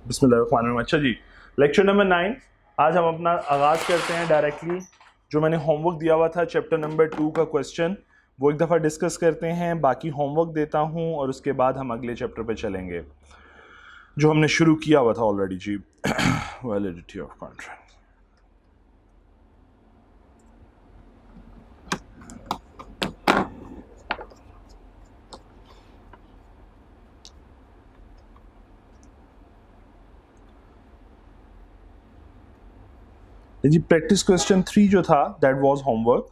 बिस्मिल्लाहिर्रहमानिर्रहीम। अच्छा जी, lecture number 9। आज हम अपना आगाज़ करते हैं डायरेक्टली। जो मैंने होमवर्क दिया हुआ था चैप्टर नंबर 2 का क्वेश्चन, वो एक दफ़ा डिस्कस करते हैं, बाकी होमवर्क देता हूँ और उसके बाद हम अगले चैप्टर पे चलेंगे जो हमने शुरू किया हुआ था ऑलरेडी जी। Validity of contract. जी, प्रैक्टिस क्वेश्चन 3 जो था that was homework.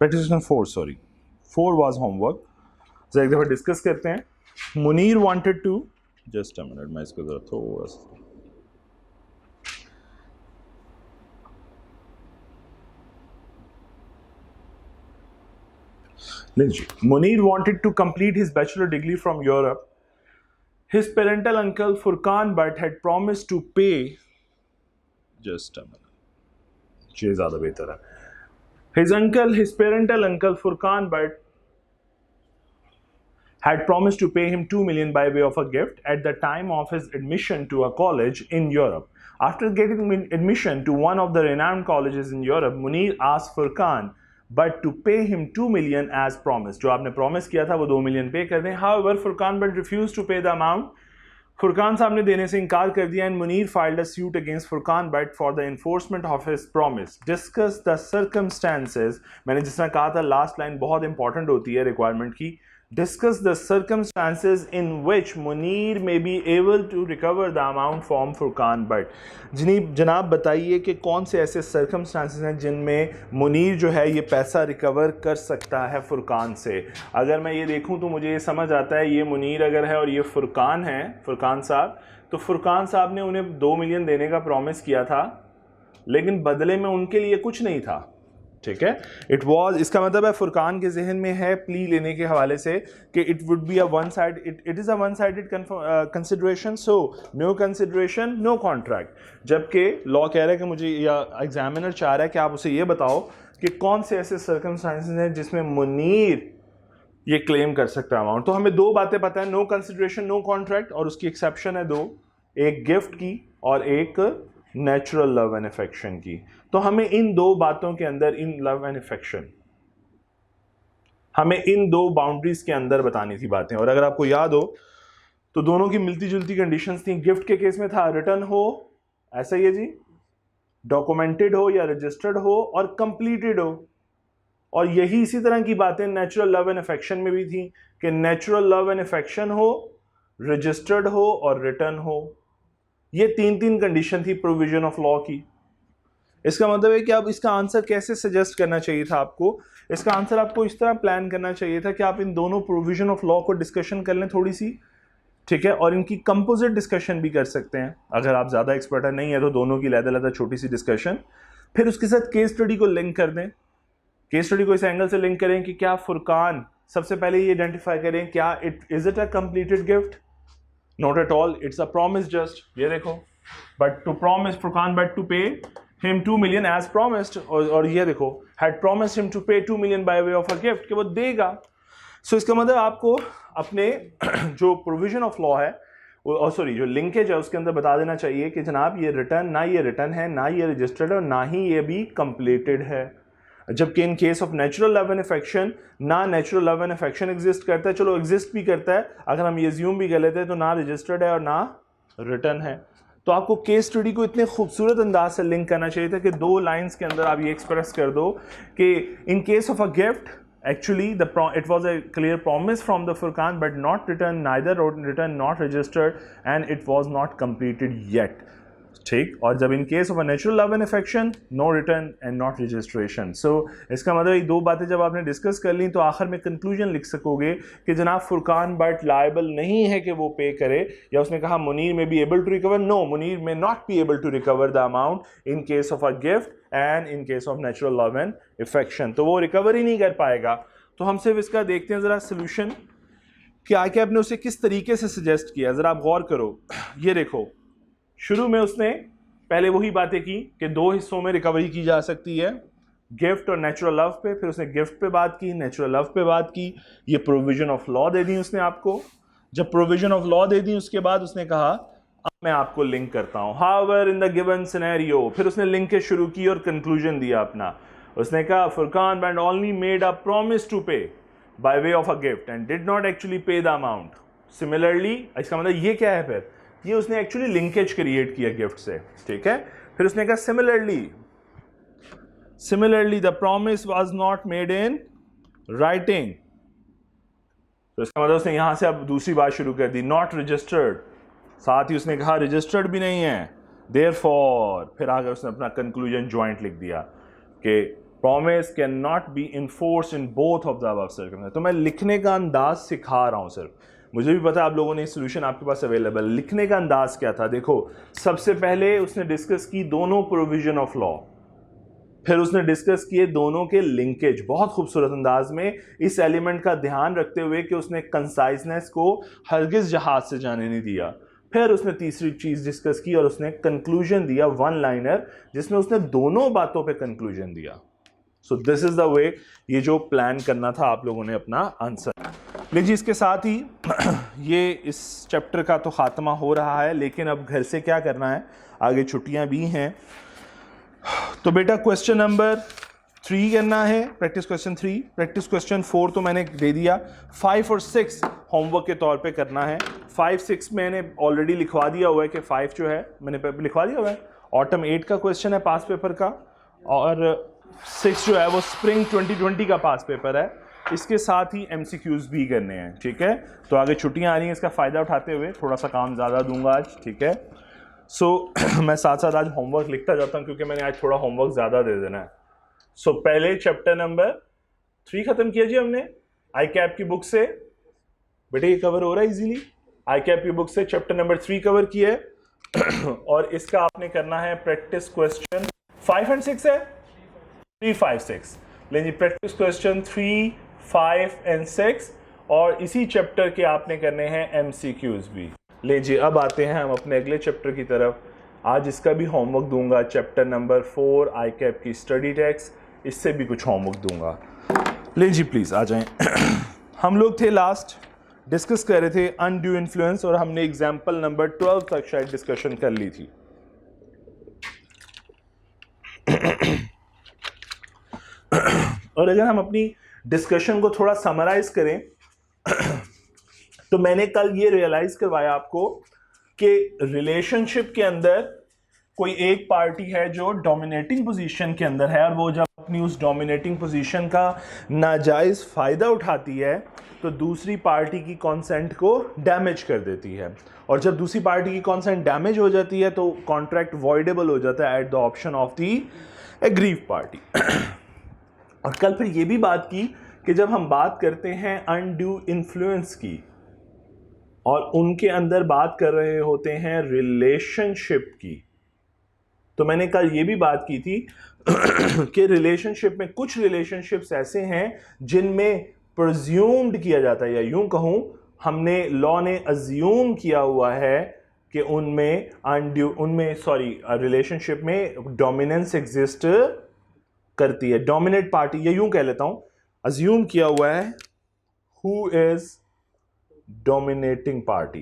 Practice question 4, sorry 4 was homework. तो एक दफ़ा डिस्कस करते हैं। Munir wanted to, just a minute, मैं इसको ज़रा थोड़ा सा Munir wanted to complete his bachelor degree from Europe. His parental uncle Furqan Bhatt had promised to pay. Just a minute. ये ज़्यादा बेहतर है. His parental uncle Furqan Bhatt had promised to pay him 2 million by way of a gift at the time of his admission to a college in Europe. After getting admission to one of the renowned colleges in Europe, Munir asked Furqan Bhatt to pay him 2 million as promised. जो आपने promise किया था वो 2 million पे कर दें. However, Furqan Bhatt refused to pay the amount. Furqan साहब ने देने से इनकार कर दिया and Munir filed a suit against Furqan but for the enforcement of his promise. Discuss the circumstances. मैंने जिस तरह कहा था लास्ट लाइन बहुत इंपॉर्टेंट होती है रिक्वायरमेंट की. Discuss the circumstances in which Munir may be able to recover the amount from Furqan Bhatt. जनाब बताइए कि कौन से ऐसे circumstances हैं जिनमें मुनीर जो है ये पैसा रिकवर कर सकता है फुरकान से. अगर मैं ये देखूं तो मुझे ये समझ आता है ये मुनीर अगर है और ये फुरकान है, फुरकान साहब, तो फुरकान साहब ने उन्हें 2 मिलियन देने का प्रॉमिस किया था लेकिन बदले में उनके लिए कुछ नहीं था. ठीक है, इट वॉज, इसका मतलब है फुरकान के जहन में है प्ली लेने के हवाले से कि it would be a one side, it is a one sided consideration, so no consideration no contract. जबकि लॉ कह रहा है कि मुझे, या एग्जामिनर चाह रहा है कि आप उसे ये बताओ कि कौन से ऐसे सर्कमस्टांसेस हैं जिसमें मुनीर ये क्लेम कर सकता है अमाउंट. तो हमें दो बातें पता है, नो कंसिडरेशन नो कॉन्ट्रैक्ट, और उसकी एक्सेप्शन है दो, एक गिफ्ट की और एक नेचुरल लव एंड अफेक्शन की. तो हमें इन दो बातों के अंदर, इन लव एंड अफेक्शन, हमें इन दो बाउंड्रीज के अंदर बतानी थी बातें. और अगर आपको याद हो तो दोनों की मिलती जुलती कंडीशंस थी. गिफ्ट के केस में था रिटर्न हो, ऐसा ही है जी, डॉक्यूमेंटेड हो या रजिस्टर्ड हो और कंप्लीटेड हो. और यही इसी तरह की बातें नेचुरल लव एंड अफेक्शन में भी थी कि नेचुरल लव एंड अफेक्शन हो, रजिस्टर्ड हो और रिटर्न हो. ये तीन कंडीशन थी प्रोविजन ऑफ लॉ की. इसका मतलब है कि अब इसका आंसर कैसे सजेस्ट करना चाहिए था आपको. इसका आंसर आपको इस तरह प्लान करना चाहिए था कि आप इन दोनों प्रोविजन ऑफ लॉ को डिस्कशन कर लें थोड़ी सी, ठीक है, और इनकी कंपोजिट डिस्कशन भी कर सकते हैं. अगर आप ज़्यादा एक्सपर्ट नहीं है तो दोनों की अलग-अलग छोटी सी डिस्कशन, फिर उसके साथ केस स्टडी को लिंक कर दें. केस स्टडी को इस एंगल से लिंक करें कि क्या फुरकान, सबसे पहले ये आइडेंटिफाई करें क्या is it a completed gift. Not at all, it's a promise just. ये देखो, but to promise Furqan but to pay him 2 million as promised, और ये देखो had promised him to pay 2 million by way of a gift कि वो देगा. सो इसका मतलब आपको अपने जो प्रोविजन ऑफ लॉ है, और सॉरी जो लिंकेज है उसके अंदर बता देना चाहिए कि जनाब ये रिटर्न, ना ये रिटर्न है, ना ये रजिस्टर्ड है और ना ही ये भी कंप्लीटेड है. जबकि in case of natural love and affection, ना natural love and affection exist करता है, चलो एग्जिस्ट भी करता है, अगर हम ये ज्यूम भी कर लेते हैं तो ना रजिस्टर्ड है और ना रिटर्न है. तो आपको केस स्टडी को इतने खूबसूरत अंदाज से लिंक करना चाहिए था कि दो लाइंस के अंदर आप ये एक्सप्रेस कर दो कि इन case of a gift actually it was a clear promise from the Furqan but not returned, neither returned, not registered, and it was not completed yet. ठीक. और जब in case of a natural love and affection, no return and not registration. So इसका मतलब ये दो बातें जब आपने डिस्कस कर ली तो आखिर में कंक्लूजन लिख सकोगे कि जनाब फुरकान बट लायबल नहीं है कि वो पे करे, या उसने कहा Munir may be able to recover. No, Munir may not be able to recover the amount in case of a gift and in case of natural love and affection. तो वो रिकवर ही नहीं कर पाएगा. तो हम सिर्फ इसका देखते हैं ज़रा सोल्यूशन कि आके आपने उसे किस तरीके से सजेस्ट किया. ज़रा आप गौर करो. ये देखो, शुरू में उसने पहले वही बातें की कि दो हिस्सों में रिकवरी की जा सकती है, गिफ्ट और नेचुरल लव पे. फिर उसने गिफ्ट पे बात की, नेचुरल लव पे बात की, ये प्रोविजन ऑफ लॉ दे दी उसने आपको. जब प्रोविजन ऑफ लॉ दे दी उसके बाद उसने कहा अब मैं आपको लिंक करता हूं, however in the given scenario, फिर उसने लिंकेज शुरू की और कंक्लूजन दिया अपना। उसने कहा Furqan band only made a promise to pay by way of a gift and did not actually pay the amount. Similarly, इसका मतलब ये क्या है, फिर ये उसने एक्चुअली लिंकेज क्रिएट किया गिफ्ट से, ठीक है। फिर उसने कहा similarly the promise was not made in writing. तो इसका मतलब उसने यहां से अब दूसरी बात शुरू कर दी, नॉट रजिस्टर्ड, साथ ही उसने कहा रजिस्टर्ड भी नहीं है, देयरफॉर फिर आगे उसने अपना कंक्लूजन जॉइंट लिख दिया कि promise can not be enforce in both of the above circumstances. तो मैं लिखने का अंदाज सिखा रहा हूं सिर्फ, मुझे भी पता है आप लोगों ने सोल्यूशन आपके पास अवेलेबल। लिखने का अंदाज क्या था, देखो सबसे पहले उसने डिस्कस की दोनों प्रोविजन ऑफ लॉ, फिर उसने डिस्कस किए दोनों के लिंकेज बहुत खूबसूरत अंदाज में, इस एलिमेंट का ध्यान रखते हुए कि उसने कंसाइजनेस को हरगिज जहाज से जाने नहीं दिया। फिर उसने तीसरी चीज डिस्कस की और उसने कंक्लूजन दिया वन लाइनर, जिसमें उसने दोनों बातों पे कंक्लूजन दिया। So this is the way, ये जो प्लान करना था आप लोगों ने अपना आंसर। लीजिए इसके साथ ही ये इस चैप्टर का तो खात्मा हो रहा है, लेकिन अब घर से क्या करना है, आगे छुट्टियां भी हैं। तो बेटा क्वेश्चन नंबर 3 करना है, प्रैक्टिस क्वेश्चन 3। प्रैक्टिस क्वेश्चन 4 तो मैंने दे दिया, 5 और 6 होमवर्क के तौर पे करना है। 5, 6 मैंने ऑलरेडी लिखवा दिया हुआ है कि 5 जो है मैंने लिखवा दिया हुआ है, ऑटम 8 का क्वेश्चन है पास पेपर का, और 6 जो है वो स्प्रिंग 2020 का पास पेपर है। इसके साथ ही MCQs भी करने हैं, ठीक है। तो आगे छुट्टियां आ रही हैं, इसका फ़ायदा उठाते हुए थोड़ा सा काम ज़्यादा दूंगा आज, ठीक है। सो मैं साथ साथ आज होमवर्क लिखता जाता हूं क्योंकि मैंने आज थोड़ा होमवर्क ज़्यादा दे देना है। सो पहले चैप्टर नंबर 3 ख़त्म किया जी हमने आई कैप की बुक से। बेटे ये कवर हो रहा है इजीली, आई कैप की बुक से चैप्टर नंबर 3 कवर किया है और इसका आपने करना है प्रैक्टिस क्वेश्चन 5 और 6 है, 3, 5, 6। लेकिन प्रैक्टिस क्वेश्चन 3, 5 और 6 और इसी चैप्टर के आपने करने हैं MCQs भी। लीजिए अब आते हैं हम अपने अगले चैप्टर की तरफ। आज इसका भी होमवर्क दूंगा, चैप्टर नंबर 4 आई कैप की स्टडी टेक्स्ट, इससे भी कुछ होमवर्क दूंगा। लीजिए प्लीज़ आ जाएं। हम लोग थे लास्ट डिस्कस कर रहे थे अनड्यू इन्फ्लुएंस, और हमने एग्जाम्पल नंबर 12 तक शायद डिस्कशन कर ली थी। और अगर हम अपनी डिस्कशन को थोड़ा समराइज करें तो मैंने कल ये रियलाइज करवाया आपको कि रिलेशनशिप के अंदर कोई एक पार्टी है जो डोमिनेटिंग पोजीशन के अंदर है, और वो जब अपनी उस डोमिनेटिंग पोजीशन का नाजायज फायदा उठाती है तो दूसरी पार्टी की कॉन्सेंट को डैमेज कर देती है, और जब दूसरी पार्टी की कॉन्सेंट डैमेज हो जाती है तो कॉन्ट्रैक्ट वॉइडेबल हो जाता है eight the option of the aggrieve party. और कल फिर ये भी बात की कि जब हम बात करते हैं अनड्यू इन्फ्लुएंस की और उनके अंदर बात कर रहे होते हैं रिलेशनशिप की, तो मैंने कल ये भी बात की थी कि रिलेशनशिप में कुछ रिलेशनशिप्स ऐसे हैं जिनमें प्रिज्यूम्ड किया जाता है, या यूं कहूं हमने लॉ ने अज्यूम किया हुआ है कि रिलेशनशिप में डोमिनेंस एग्जिस्ट करती है, डोमिनेट पार्टी, या यूं कह लेता हूं अज्यूम किया हुआ है who is dominating party.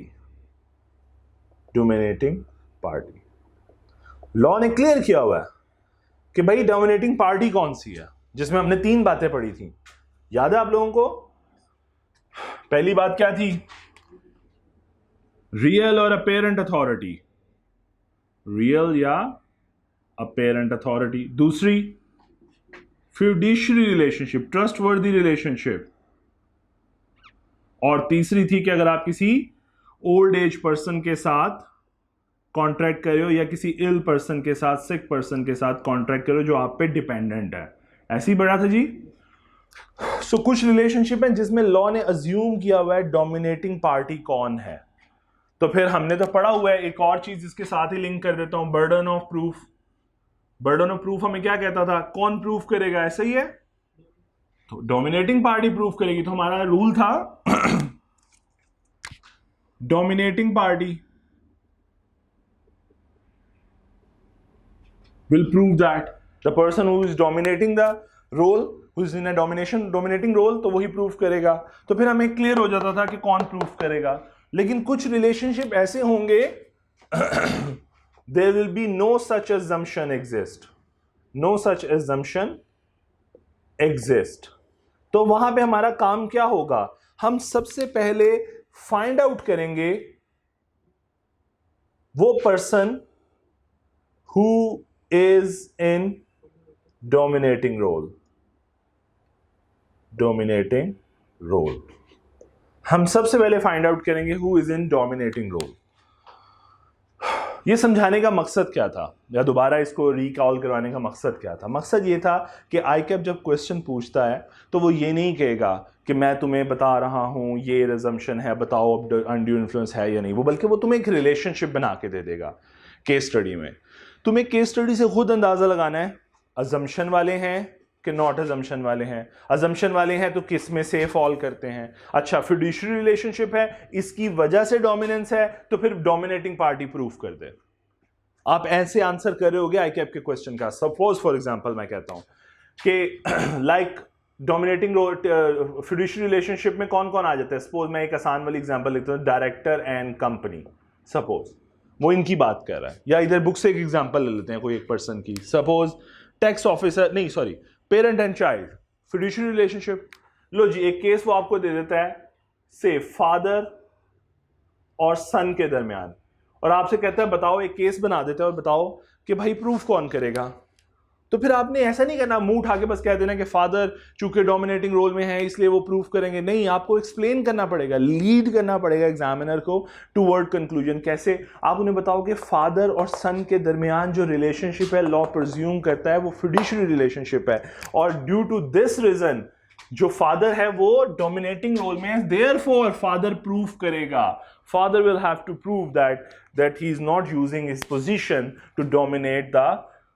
Law ने क्लियर किया हुआ है कि भाई डोमिनेटिंग पार्टी कौन सी है, जिसमें हमने 3 बातें पढ़ी थी, याद है आप लोगों को। पहली बात क्या थी, रियल और अपेरेंट अथॉरिटी, रियल या अपेरेंट अथॉरिटी। दूसरी फ्यूडिशरी रिलेशनशिप, ट्रस्टवर्दी रिलेशनशिप। और तीसरी थी कि अगर आप किसी ओल्ड एज पर्सन के साथ कॉन्ट्रैक्ट कर रहे हो या किसी इल पर्सन के साथ, सिक पर्सन के साथ कॉन्ट्रैक्ट कर रहे हो जो आप पे डिपेंडेंट है, ऐसे ही बढ़ा था जी। सो कुछ रिलेशनशिप है जिसमें लॉ ने अज्यूम किया हुआ है डोमिनेटिंग पार्टी कौन है। तो फिर हमने तो पढ़ा हुआ है, एक और चीज इसके साथ ही लिंक कर देता हूं, burden of proof. Burden of proof हमें क्या कहता था, कौन प्रूफ करेगा, ऐसा ही है, तो डोमिनेटिंग पार्टी प्रूफ करेगी। तो हमारा रूल था dominating party will prove that the person who is dominating the role, who is in a dominating role, तो वही प्रूफ करेगा। तो फिर हमें क्लियर हो जाता था कि कौन प्रूफ करेगा। लेकिन कुछ रिलेशनशिप ऐसे होंगे there will be no such assumption exist, no such assumption exist। तो वहां पे हमारा काम क्या होगा, हम सबसे पहले फाइंड आउट करेंगे वो person who is in dominating role, dominating role. हम सबसे पहले फाइंड आउट करेंगे who is in dominating role. ये समझाने का मकसद क्या था, या दोबारा इसको रिकॉल करवाने का मकसद क्या था? मकसद ये था कि आईकैप जब क्वेश्चन पूछता है तो वो ये नहीं कहेगा कि मैं तुम्हें बता रहा हूँ ये रिजम्पशन है, बताओ अब अनड्यू इन्फ्लुएंस है या नहीं, वो बल्कि वो तुम्हें एक रिलेशनशिप बना के दे देगा केस स्टडी में। तुम्हें केस स्टडी से खुद अंदाज़ा लगाना है अजम्पशन वाले हैं कि नॉट अजम्पशन वाले हैं। अजम्पशन वाले हैं तो किस में से फॉल करते हैं। अच्छा, फिड्यूशियरी रिलेशनशिप है, इसकी वजह से डोमिनेंस है, तो फिर डोमिनेटिंग पार्टी प्रूफ कर दे। आप ऐसे आंसर कर रहे होगे आईकैप के क्वेश्चन का। सपोज फॉर एग्जांपल मैं कहता हूं कि लाइक डोमिनेटिंग फिड्यूशियरी रिलेशनशिप में कौन कौन आ जाता है। सपोज मैं एक आसान वाली एग्जांपल लेता हूं, डायरेक्टर एंड कंपनी, सपोज वो इनकी बात कर रहा है। या इधर बुक से एक एग्जांपल ले लेते हैं कोई एक पर्सन की, सपोज टैक्स ऑफिसर, नहीं sorry, parent and child, fiduciary relationship. लो जी, एक केस वो आपको दे देता है, से फादर और सन के दरमियान, और आपसे कहता है बताओ, एक केस बना देता है और बताओ कि भाई प्रूफ कौन करेगा। तो फिर आपने ऐसा नहीं करना मुंह उठा के बस कह देना कि फादर चूंकि डोमिनेटिंग रोल में है इसलिए वो प्रूफ करेंगे। नहीं, आपको एक्सप्लेन करना पड़ेगा, लीड करना पड़ेगा एग्जामिनर को टूवर्ड कंक्लूजन। कैसे? आप उन्हें बताओ कि फादर और सन के दरमियान जो रिलेशनशिप है लॉ प्रिज्यूम करता है वो फिड्यूशियरी रिलेशनशिप है, और ड्यू टू दिस रीजन जो फादर है वो डोमिनेटिंग रोल में है, देयरफॉर फादर प्रूफ करेगा। Father will have to prove that he is not using his position to dominate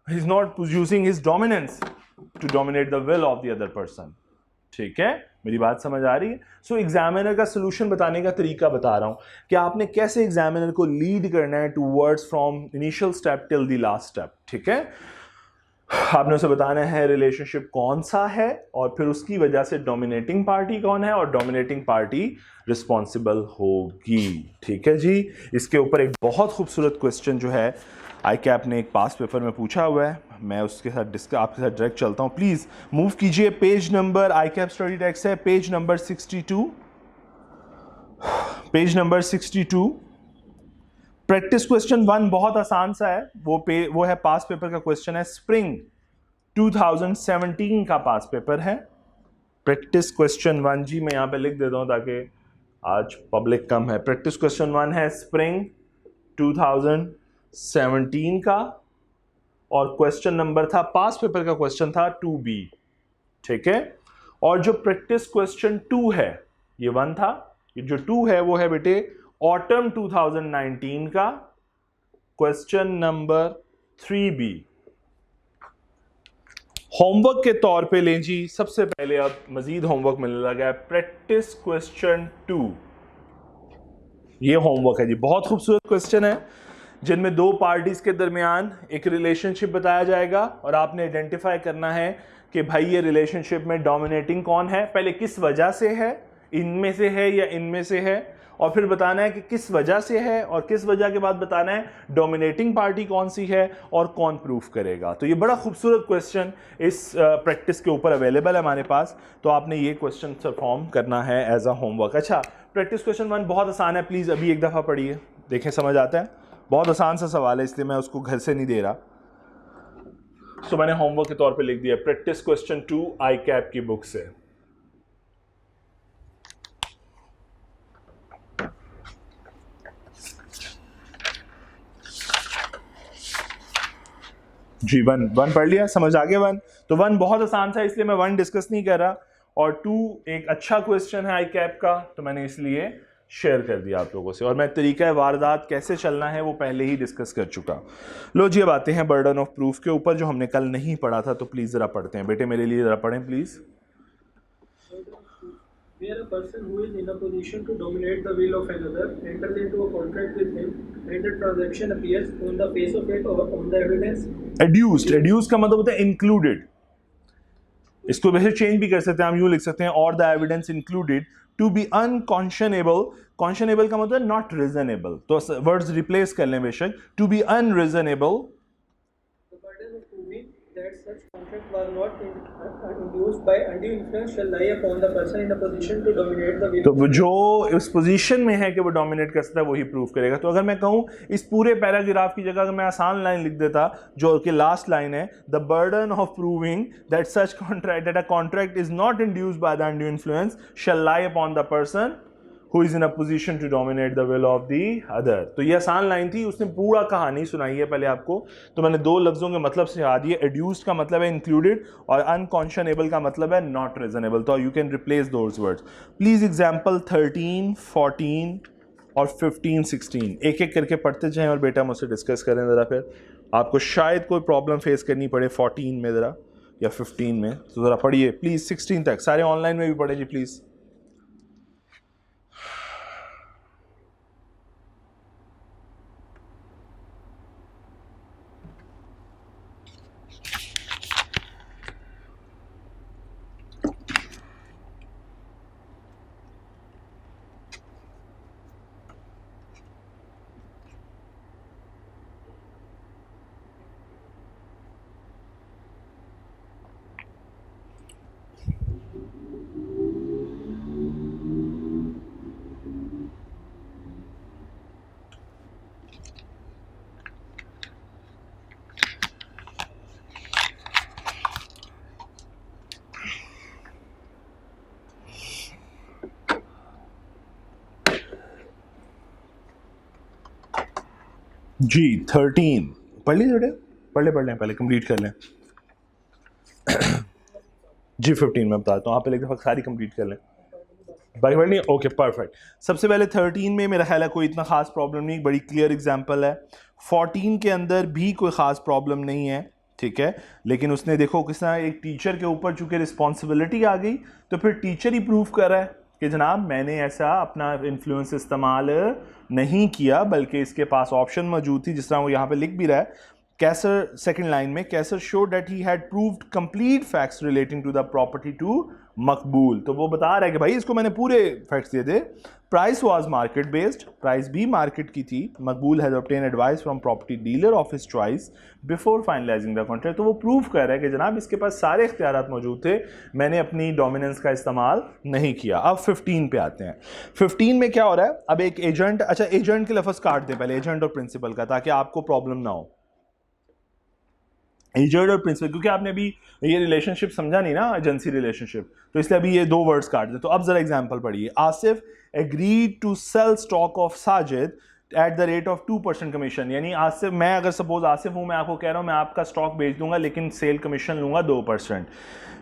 he's not using his dominance to dominate the will of the other person। ठीक है, मेरी बात समझ आ रही है? सो एग्जामिनर का solution बताने का तरीका बता रहा हूं कि आपने कैसे एग्जामिनर को लीड करना है towards from initial step till the last step. ठीक है, आपने उसे बताना है रिलेशनशिप कौन सा है और फिर उसकी वजह से डोमिनेटिंग पार्टी कौन है और डोमिनेटिंग पार्टी रिस्पॉन्सिबल होगी। ठीक है जी, इसके ऊपर एक बहुत खूबसूरत क्वेश्चन जो है आईकैप ने एक पास पेपर में पूछा हुआ है, मैं उसके साथ आपके साथ डायरेक्ट चलता हूँ। प्लीज़ मूव कीजिए। पेज नंबर आईकैप स्टडी टेक्स्ट है page number 62, page number 62। Practice question 1 बहुत आसान सा है, वो है पास पेपर का क्वेश्चन है, स्प्रिंग 2017 का पास पेपर है। प्रैक्टिस क्वेश्चन 1 जी मैं यहाँ पे लिख देता हूँ ताकि आज पब्लिक कम है। प्रैक्टिस क्वेश्चन 1 है स्प्रिंग 2017 का, और क्वेश्चन नंबर था, पास पेपर का क्वेश्चन था 2B। ठीक है, और जो प्रैक्टिस क्वेश्चन 2 है, ये 1 था, ये जो 2 है वो है बेटे ऑटम 2019 का क्वेश्चन नंबर 3B। होमवर्क के तौर पे लें जी, सबसे पहले अब मजीद होमवर्क मिलने लगा है, प्रैक्टिस क्वेश्चन 2। ये होमवर्क है जी, बहुत खूबसूरत क्वेश्चन है जिनमें दो पार्टीज के दरमियान एक रिलेशनशिप बताया जाएगा और आपने आइडेंटिफाई करना है कि भाई ये रिलेशनशिप में डोमिनेटिंग कौन है, पहले किस वजह से है, इनमें से है या इनमें से है, और फिर बताना है कि किस वजह से है, और किस वजह के बाद बताना है डोमिनेटिंग पार्टी कौन सी है और कौन प्रूफ करेगा। तो ये बड़ा खूबसूरत क्वेश्चन इस प्रैक्टिस के ऊपर अवेलेबल है हमारे पास, तो आपने ये क्वेश्चन परफॉर्म करना है एज अ होमवर्क। अच्छा, प्रैक्टिस क्वेश्चन 1 बहुत आसान है, प्लीज़ अभी एक दफ़ा पढ़िए, देखें समझ आता है। बहुत आसान सा सवाल है इसलिए मैं उसको घर से नहीं दे रहा, तो मैंने होमवर्क के तौर पे लिख दिया, प्रैक्टिस क्वेश्चन 2 आईकैप की बुक से। जी 1 पढ़ लिया, समझ आ गया 1? तो 1 बहुत आसान था इसलिए मैं 1 डिस्कस नहीं कर रहा, और 2 एक अच्छा क्वेश्चन है आईकैप का, तो मैंने इसलिए शेयर कर दिया आप लोगों से, और मैं तरीका वारदात कैसे चलना है वो पहले ही डिस्कस कर चुका। लो जी, अब आते हैं बर्डन ऑफ प्रूफ के ऊपर जो हमने कल नहीं पढ़ा था, तो प्लीज़ ज़रा पढ़ते हैं बेटे, मेरे लिए ज़रा पढ़ें please. Where a person who is in a position to dominate the will of another enters into a contract with him and the transaction appears on the face of it or on the evidence Adduced का मतलब होता है included, इसको वैसे change भी कर सकते हैं, हम यूँ लिख सकते हैं और the evidence included to be unconscionable, conscionable का मतलब नॉट रीजनेबल, तो वर्ड्स रिप्लेस कर लें बेशक, to be unreasonable, that such contract was not induced by undue influence shall lie upon the person in a position to dominate the will. तो जो इस position में है कि वो डोमिनेट कर सकता है वही प्रूव करेगा। तो अगर मैं कहूँ इस पूरे पैराग्राफ की जगह अगर मैं आसान लाइन लिख देता जो कि लास्ट लाइन है, the burden of proving that such contract that a contract is not induced by the undue influence shall lie upon the person who is in a position to dominate the will of the other। तो ये आसान line थी, उसने पूरा कहानी सुनाई है पहले आपको, तो मैंने दो लफ्जों के मतलब से याद दिए, एड्यूस्ड का मतलब है इंक्लूडेड और अनकॉन्शनेबल का मतलब है नॉट रीजनेबल। तो you can replace those words. Please example 13, 14 और 15, 16 एक एक करके पढ़ते जाएं और बेटा मुझसे डिस्कस करें ज़रा, फिर आपको शायद कोई प्रॉब्लम फेस करनी पड़े 14 में ज़रा या 15 में, तो ज़रा पढ़िए प्लीज़ 16 तक, सारे ऑनलाइन में भी पढ़े जी प्लीज़। जी 13 पढ़ ली थोड़े, पढ़ लें पहले कंप्लीट कर लें। जी 15 मैं बताता हूँ, आप पहले एक दफ़ा सारी कंप्लीट कर लें। बाई पढ़ नहीं, ओके परफेक्ट। सबसे पहले 13 में मेरा ख्याल है कोई इतना खास प्रॉब्लम नहीं, बड़ी क्लियर एग्जांपल है। 14 के अंदर भी कोई ख़ास प्रॉब्लम नहीं है, ठीक है, लेकिन उसने देखो किस तरह एक टीचर के ऊपर चूंकि रिस्पॉन्सिबिलिटी आ गई तो फिर टीचर ही प्रूव कर रहा है कि जनाब मैंने ऐसा अपना इन्फ्लुएंस इस्तेमाल नहीं किया, बल्कि इसके पास ऑप्शन मौजूद थी, जिस तरह वो यहाँ पे लिख भी रहा है। कैसर सेकंड लाइन में, Qaiser show that he had proved complete facts relating to the property to Maqbool, तो वो बता रहा है कि भाई इसको मैंने पूरे फैक्ट्स दिए थे। Price was market based, price भी मार्केट की थी। Maqbool has obtain advice from property dealer of his choice before finalising the contract, तो वो प्रूव कर रहा है कि जनाब इसके पास सारे इख्तियारात मौजूद थे, मैंने अपनी डोमिनेंस का इस्तेमाल नहीं किया। अब 15 पे आते हैं। 15 में क्या हो रहा है, अब एक एजेंट, अच्छा एजेंट के लफ्ज़ काट दें पहले, एजेंट और प्रिंसिपल का, ताकि आपको प्रॉब्लम ना हो। एजेंट और प्रिंसिपल, क्योंकि आपने अभी ये रिलेशनशिप समझा नहीं ना, एजेंसी रिलेशनशिप, तो इसलिए अभी ये दो वर्ड्स काट दें। तो अब जरा एग्जांपल पढ़िए। Asif agreed to sell stock of Sajid at the rate of 2% commission, यानी आसिफ, मैं अगर सपोज आसिफ हूँ, मैं आपको कह रहा हूँ मैं आपका स्टॉक बेच दूंगा लेकिन सेल कमीशन लूंगा 2%।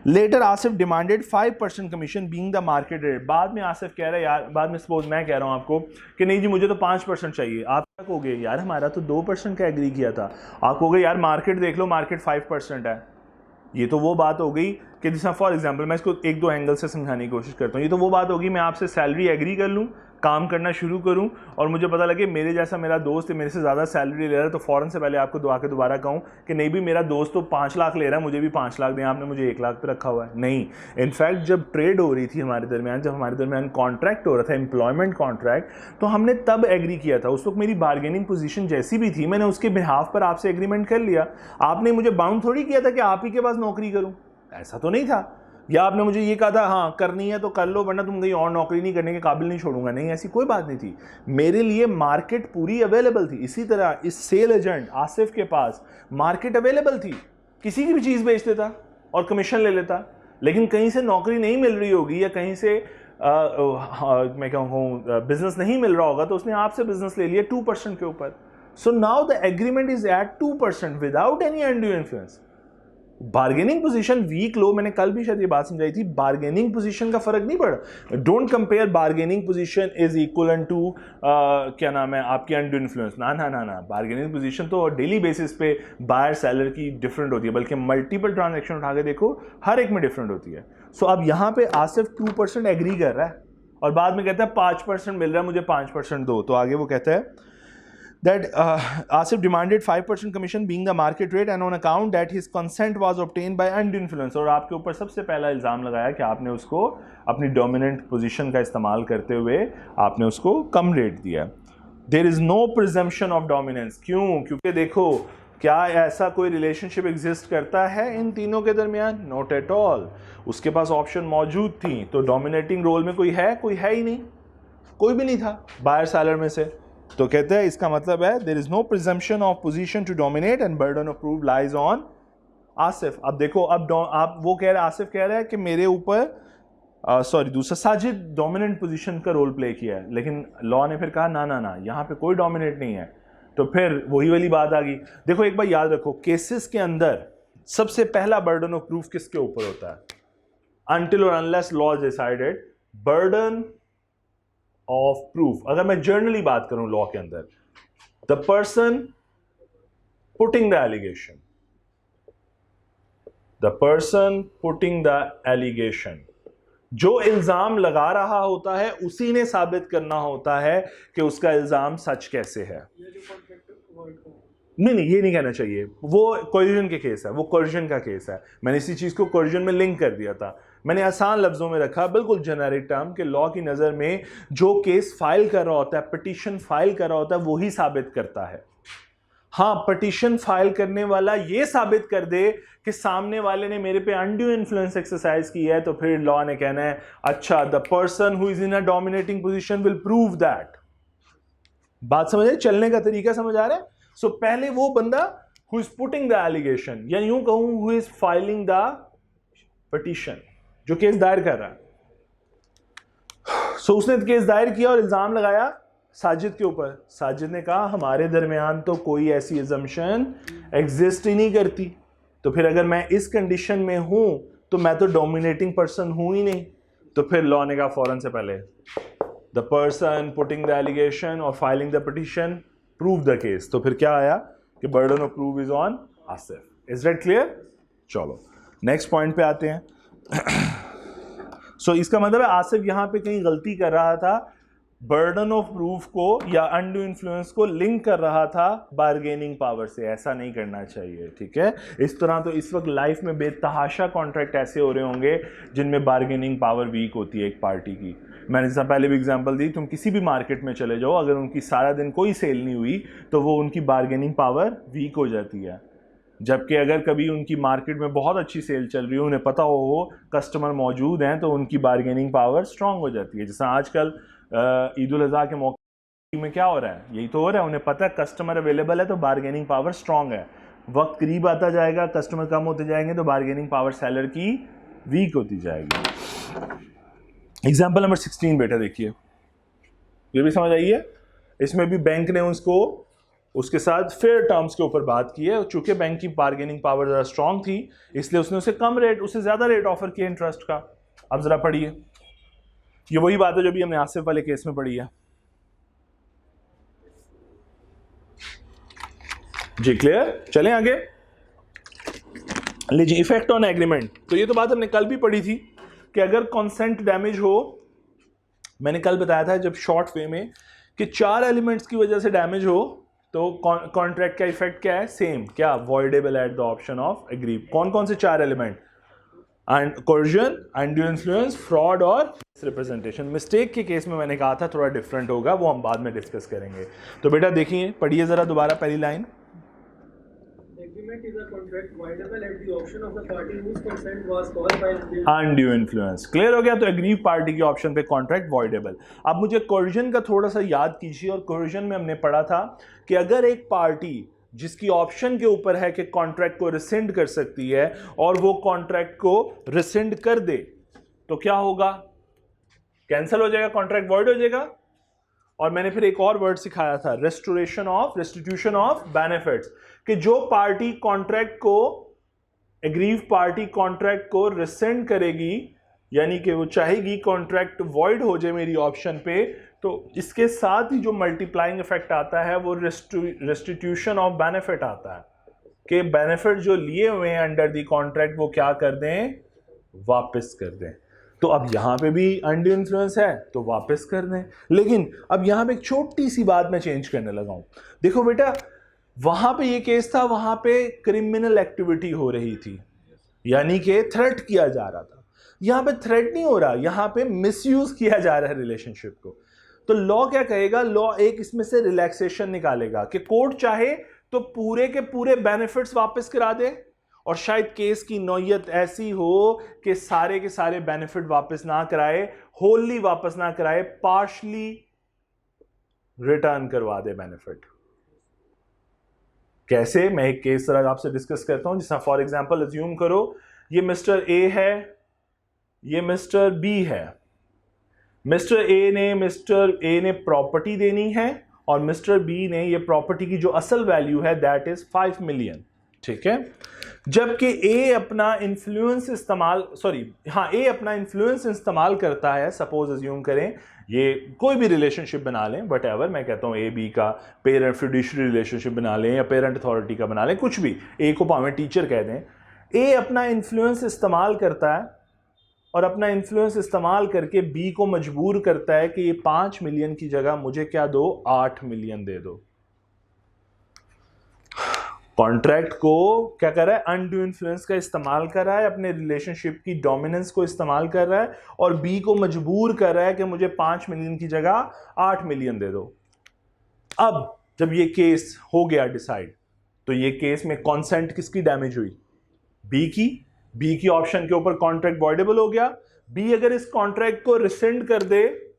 Later Asif demanded 5% commission being the market rate, बाद में आसिफ कह रहा है यार, बाद में सपोज मैं कह रहा हूँ आपको कि नहीं जी मुझे तो 5% चाहिए, आप क्या कहोगे, यार हमारा तो 2% का एग्री किया था। आप कहोगे यार मार्केट देख लो, मार्केट 5% है। ये तो वो बात हो गई कि जैसा फॉर एग्जांपल मैं इसको एक दो एंगल से समझाने की कोशिश करता हूँ। ये तो वो बात होगी मैं आपसे सैलरी एग्री कर लूँ, काम करना शुरू करूं और मुझे पता लगे मेरे जैसा मेरा दोस्त है मेरे से ज़्यादा सैलरी ले रहा है, तो फ़ौरन से पहले आपको दुआ के दोबारा कहूं कि नहीं भी मेरा दोस्त तो 5 लाख ले रहा है, मुझे भी 5 लाख दें, आपने मुझे 1 लाख पे रखा हुआ है। नहीं, इनफैक्ट जब ट्रेड हो रही थी हमारे दरमियान, जब हमारे दरमियान कॉन्ट्रैक्ट हो रहा था, एम्प्लॉयमेंट कॉन्ट्रैक्ट, तो हमने तब एग्री किया था। उस वक्त मेरी बार्गेनिंग पोजीशन जैसी भी थी, मैंने उसके बिहाफ पर आपसे एग्रीमेंट कर लिया। आपने मुझे बाउंड थोड़ी किया था कि आप ही के पास नौकरी करूँ, ऐसा तो नहीं था। या आपने मुझे ये कहा था हाँ करनी है तो कर लो, वरना तुम कहीं और नौकरी नहीं करने के काबिल नहीं छोड़ूंगा, नहीं ऐसी कोई बात नहीं थी। मेरे लिए मार्केट पूरी अवेलेबल थी। इसी तरह इस सेल एजेंट आसिफ के पास मार्केट अवेलेबल थी, किसी की भी चीज़ बेच देता और कमीशन ले लेता। लेकिन कहीं से नौकरी नहीं मिल रही होगी या कहीं से मैं कहूँ बिजनेस नहीं मिल रहा होगा, तो उसने आपसे बिजनेस ले लिया 2% के ऊपर। So now the agreement is at 2% without any undue influence. Bargaining position weak low, मैंने कल भी शायद ये बात समझाई थी, बार्गेनिंग पोजीशन का फर्क नहीं पड़ा। Don't compare bargaining position is equal to क्या नाम है आपकी अनड्यू इन्फ्लुएंस, ना ना ना ना। बार्गेनिंग पोजीशन तो डेली बेसिस पे बायर सेलर की डिफरेंट होती है, बल्कि मल्टीपल ट्रांजेक्शन उठा के देखो हर एक में डिफरेंट होती है। सो अब यहाँ पे आसिफ 2% एग्री कर रहा है और बाद में कहता है 5% मिल रहा है मुझे, 5% दो। तो आगे वो कहता है that Asif demanded 5% commission being the market rate and on account that his consent was obtained by undue influence, और आपके ऊपर सबसे पहला इल्ज़ाम लगाया कि आपने उसको अपनी डोमिनेंट पोजीशन का इस्तेमाल करते हुए आपने उसको कम रेट दिया. There is no presumption of dominance. क्यों? क्योंकि देखो क्या ऐसा कोई रिलेशनशिप एग्जिस्ट करता है इन तीनों के दरमियान? Not at all. उसके पास ऑप्शन मौजूद थी, तो डोमिनेटिंग रोल में कोई है ही नहीं, कोई भी नहीं था बायर सेलर में से. तो कहते हैं इसका मतलब है there is no presumption of position to dominate and burden of proof lies on Asif. अब देखो, अब आप वो कह रहे हैं, आसिफ कह रहा है कि मेरे ऊपर दूसरा साजिद डोमिनेंट पोजीशन का रोल प्ले किया है, लेकिन लॉ ने फिर कहा ना ना ना, यहाँ पे कोई डोमिनेट नहीं है. तो फिर वही वाली बात आ गई. देखो एक बार याद रखो, केसेस के अंदर सबसे पहला बर्डन ऑफ प्रूफ किसके ऊपर होता है? अनटिल और unless law decided, burden of proof. अगर मैं जर्नली बात करूं लॉ के अंदर, the person putting the allegation, the person putting the allegation, जो इल्जाम लगा रहा होता है उसी ने साबित करना होता है कि उसका इल्जाम सच कैसे है. नहीं, ये नहीं कहना चाहिए, वो कोर्जन के केस है, वो कोर्जन का केस है. मैंने इसी चीज को कोर्जन में लिंक कर दिया था. मैंने आसान लफ्जों में रखा, बिल्कुल जेनेरिक टर्म, कि लॉ की नजर में जो केस फाइल कर रहा होता है, पिटीशन फाइल कर रहा होता है, वही साबित करता है. हाँ, पिटीशन फाइल करने वाला ये साबित कर दे कि सामने वाले ने मेरे पे अनड्यू इन्फ्लुएंस एक्सरसाइज की है, तो फिर लॉ ने कहना है अच्छा, the person who is in a dominating position will prove that. बात समझ, चलने का तरीका समझ आ रहा है? सो पहले वो बंदा who is putting the allegation, या यूं कहूं who is filing the petition, जो केस दायर कर रहा है. सो उसने केस दायर किया और इल्जाम लगाया साजिद के ऊपर. साजिद ने कहा हमारे दरमियान तो कोई ऐसी अजम्पशन एग्जिस्ट ही नहीं करती, तो फिर अगर मैं इस कंडीशन में हूं तो मैं तो डोमिनेटिंग पर्सन हूं ही नहीं. तो फिर लॉ ने कहा फौरन से पहले the person putting the allegation और filing the petition prove the case. तो फिर क्या आया कि burden of proof is on Asif. Is that clear? चलो नेक्स्ट पॉइंट पे आते हैं. सो इसका मतलब है आसिफ यहां पे कहीं गलती कर रहा था, बर्डन ऑफ प्रूफ को या अनड्यू इन्फ्लुएंस को लिंक कर रहा था बार्गेनिंग पावर से. ऐसा नहीं करना चाहिए, ठीक है? इस तरह तो इस वक्त लाइफ में बेतहाशा कॉन्ट्रैक्ट ऐसे हो रहे होंगे जिनमें बार्गेनिंग पावर वीक होती है एक पार्टी की. मैंने जैसा पहले भी एग्जांपल दी, तुम किसी भी मार्केट में चले जाओ, अगर उनकी सारा दिन कोई सेल नहीं हुई तो वो उनकी बार्गेनिंग पावर वीक हो जाती है. जबकि अगर कभी उनकी मार्केट में बहुत अच्छी सेल चल रही हो, उन्हें पता हो कस्टमर मौजूद हैं, तो उनकी बार्गेनिंग पावर स्ट्रांग हो जाती है. जैसा आजकल ईद उल अज़हा के मौके में क्या हो रहा है, यही तो हो रहा है. उन्हें पता है कस्टमर अवेलेबल है तो बार्गेनिंग पावर स्ट्रांग है. वक्त करीब आता जाएगा, कस्टमर कम होते जाएंगे तो बार्गेनिंग पावर सेलर की वीक होती जाएगी. एग्जाम्पल नंबर 16 बेटा देखिए, ये भी समझ आई है. इसमें भी बैंक ने उसके साथ फेयर टर्म्स के ऊपर बात की है. चूंकि बैंक की बार्गेनिंग पावर ज़रा स्ट्रांग थी, इसलिए उसने उसे कम रेट, उससे ज़्यादा रेट ऑफर किया इंटरेस्ट का. अब ज़रा पढ़िए, ये वही बात है जो भी हमने आसिफ वाले केस में पढ़ी है. जी क्लियर? चलें आगे. लीजिए, इफेक्ट ऑन एग्रीमेंट. तो ये तो बात हमने कल भी पढ़ी थी कि अगर कंसेंट डैमेज हो, मैंने कल बताया था जब शॉर्ट वे में कि 4 एलिमेंट्स की वजह से डैमेज हो तो कॉन्ट्रैक्ट का इफेक्ट क्या है? सेम. क्या? Voidable at the option of aggrieved. कौन कौन से 4 element? And coercion, undue influence, fraud और रिप्रेजेंटेशन. मिस्टेक के केस में मैंने कहा था थोड़ा डिफरेंट होगा, वो हम बाद में डिस्कस करेंगे. तो बेटा देखिए, पढ़िए जरा दोबारा पहली line. Agreement is a contract voidable at the option of the party whose consent was caused by undue influence. Clear हो गया? तो एग्रीव पार्टी के ऑप्शन पे कॉन्ट्रैक्ट वॉइडेबल. अब मुझे कोर्जन का थोड़ा सा याद कीजिए. और कोर्जन में हमने पढ़ा था कि अगर एक पार्टी जिसकी ऑप्शन के ऊपर है कि कॉन्ट्रैक्ट को रिसेंड कर सकती है और वो कॉन्ट्रैक्ट को रिसेंड कर दे तो क्या होगा? कैंसिल हो जाएगा, कॉन्ट्रैक्ट वॉइड हो जाएगा. और मैंने फिर एक और वर्ड सिखाया था, रेस्टिट्यूशन ऑफ बेनिफिट्स, कि जो पार्टी कॉन्ट्रैक्ट को, एग्रीव पार्टी कॉन्ट्रैक्ट को रिसेंड करेगी, यानी कि वो चाहेगी कॉन्ट्रैक्ट वॉइड हो जाए मेरी ऑप्शन पे, तो इसके साथ ही जो मल्टीप्लाइंग इफेक्ट आता है वो रेस्टिट्यूशन ऑफ बेनिफिट आता है, कि बेनिफिट जो लिए हुए हैं अंडर दी कॉन्ट्रैक्ट वो क्या कर दें? वापस कर दें. तो अब यहां पे भी अनड्यू इन्फ्लुएंस है तो वापस कर दें। लेकिन अब यहां पे एक छोटी सी बात मैं चेंज करने लगा हूं। देखो बेटा, वहां पे ये केस था, वहां पे क्रिमिनल एक्टिविटी हो रही थी, यानी कि थ्रेट किया जा रहा था। यहां पे थ्रेट नहीं हो रहा, यहां पे मिसयूज किया जा रहा है रिलेशनशिप को। तो लॉ क्या कहेगा? लॉ एक इसमें से रिलैक्सेशन निकालेगा कि कोर्ट चाहे तो पूरे के पूरे बेनिफिट्स वापस करा दे, और शायद केस की नौयत ऐसी हो कि सारे के सारे बेनिफिट वापस ना कराए, होली वापस ना कराए, पार्शली रिटर्न करवा दे बेनिफिट। कैसे? मैं एक केस तरह आपसे डिस्कस करता हूं। जिसका फॉर एग्जांपल अज्यूम करो ये मिस्टर ए है, ये मिस्टर बी है। मिस्टर ए ने प्रॉपर्टी देनी है और मिस्टर बी ने ये प्रॉपर्टी की जो असल वैल्यू है दैट इज 5 मिलियन, ठीक है। जबकि ए अपना इन्फ्लुएंस इस्तेमाल करता है। सपोज अज्यूम करें ये कोई भी रिलेशनशिप बना लें, वट एवर, मैं कहता हूं ए बी का पेरेंट फिड्यूशरी रिलेशनशिप बना लें या पेरेंट अथॉरिटी का बना लें, कुछ भी, ए को भावें टीचर कह दें। ए अपना इन्फ्लुएंस इस्तेमाल करता है और अपना इन्फ्लुएंस इस्तेमाल करके बी को मजबूर करता है कि ये 5 मिलियन की जगह मुझे क्या दो, 8 मिलियन दे दो। कॉन्ट्रैक्ट को क्या कर रहा है? अनड्यू इन्फ्लुएंस का इस्तेमाल कर रहा है, अपने रिलेशनशिप की डोमिनेंस को इस्तेमाल कर रहा है और बी को मजबूर कर रहा है कि मुझे 5 मिलियन की जगह 8 मिलियन दे दो। अब जब ये केस हो गया डिसाइड, तो ये केस में कॉन्सेंट किसकी डैमेज हुई? बी की ऑप्शन के ऊपर कॉन्ट्रैक्ट वॉइडेबल हो गया। बी अगर इस कॉन्ट्रैक्ट को रिसेंड कर दे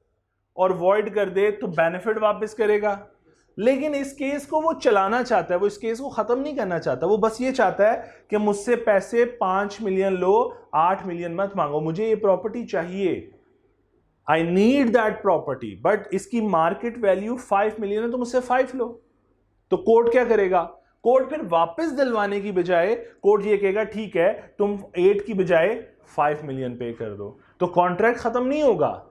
और वॉइड कर दे तो बेनिफिट वापस करेगा। लेकिन इस केस को वो चलाना चाहता है, वो इस केस को खत्म नहीं करना चाहता। वो बस ये चाहता है कि मुझसे पैसे 5 मिलियन लो, 8 मिलियन मत मांगो, मुझे ये प्रॉपर्टी चाहिए, I need that property, but इसकी मार्केट वैल्यू 5 मिलियन है तो मुझसे 5 लो। तो कोर्ट क्या करेगा? कोर्ट फिर वापस दिलवाने की बजाय कोर्ट ये कहेगा ठीक है तुम 8 की बजाय 5 मिलियन पे कर दो। तो कॉन्ट्रैक्ट खत्म नहीं होगा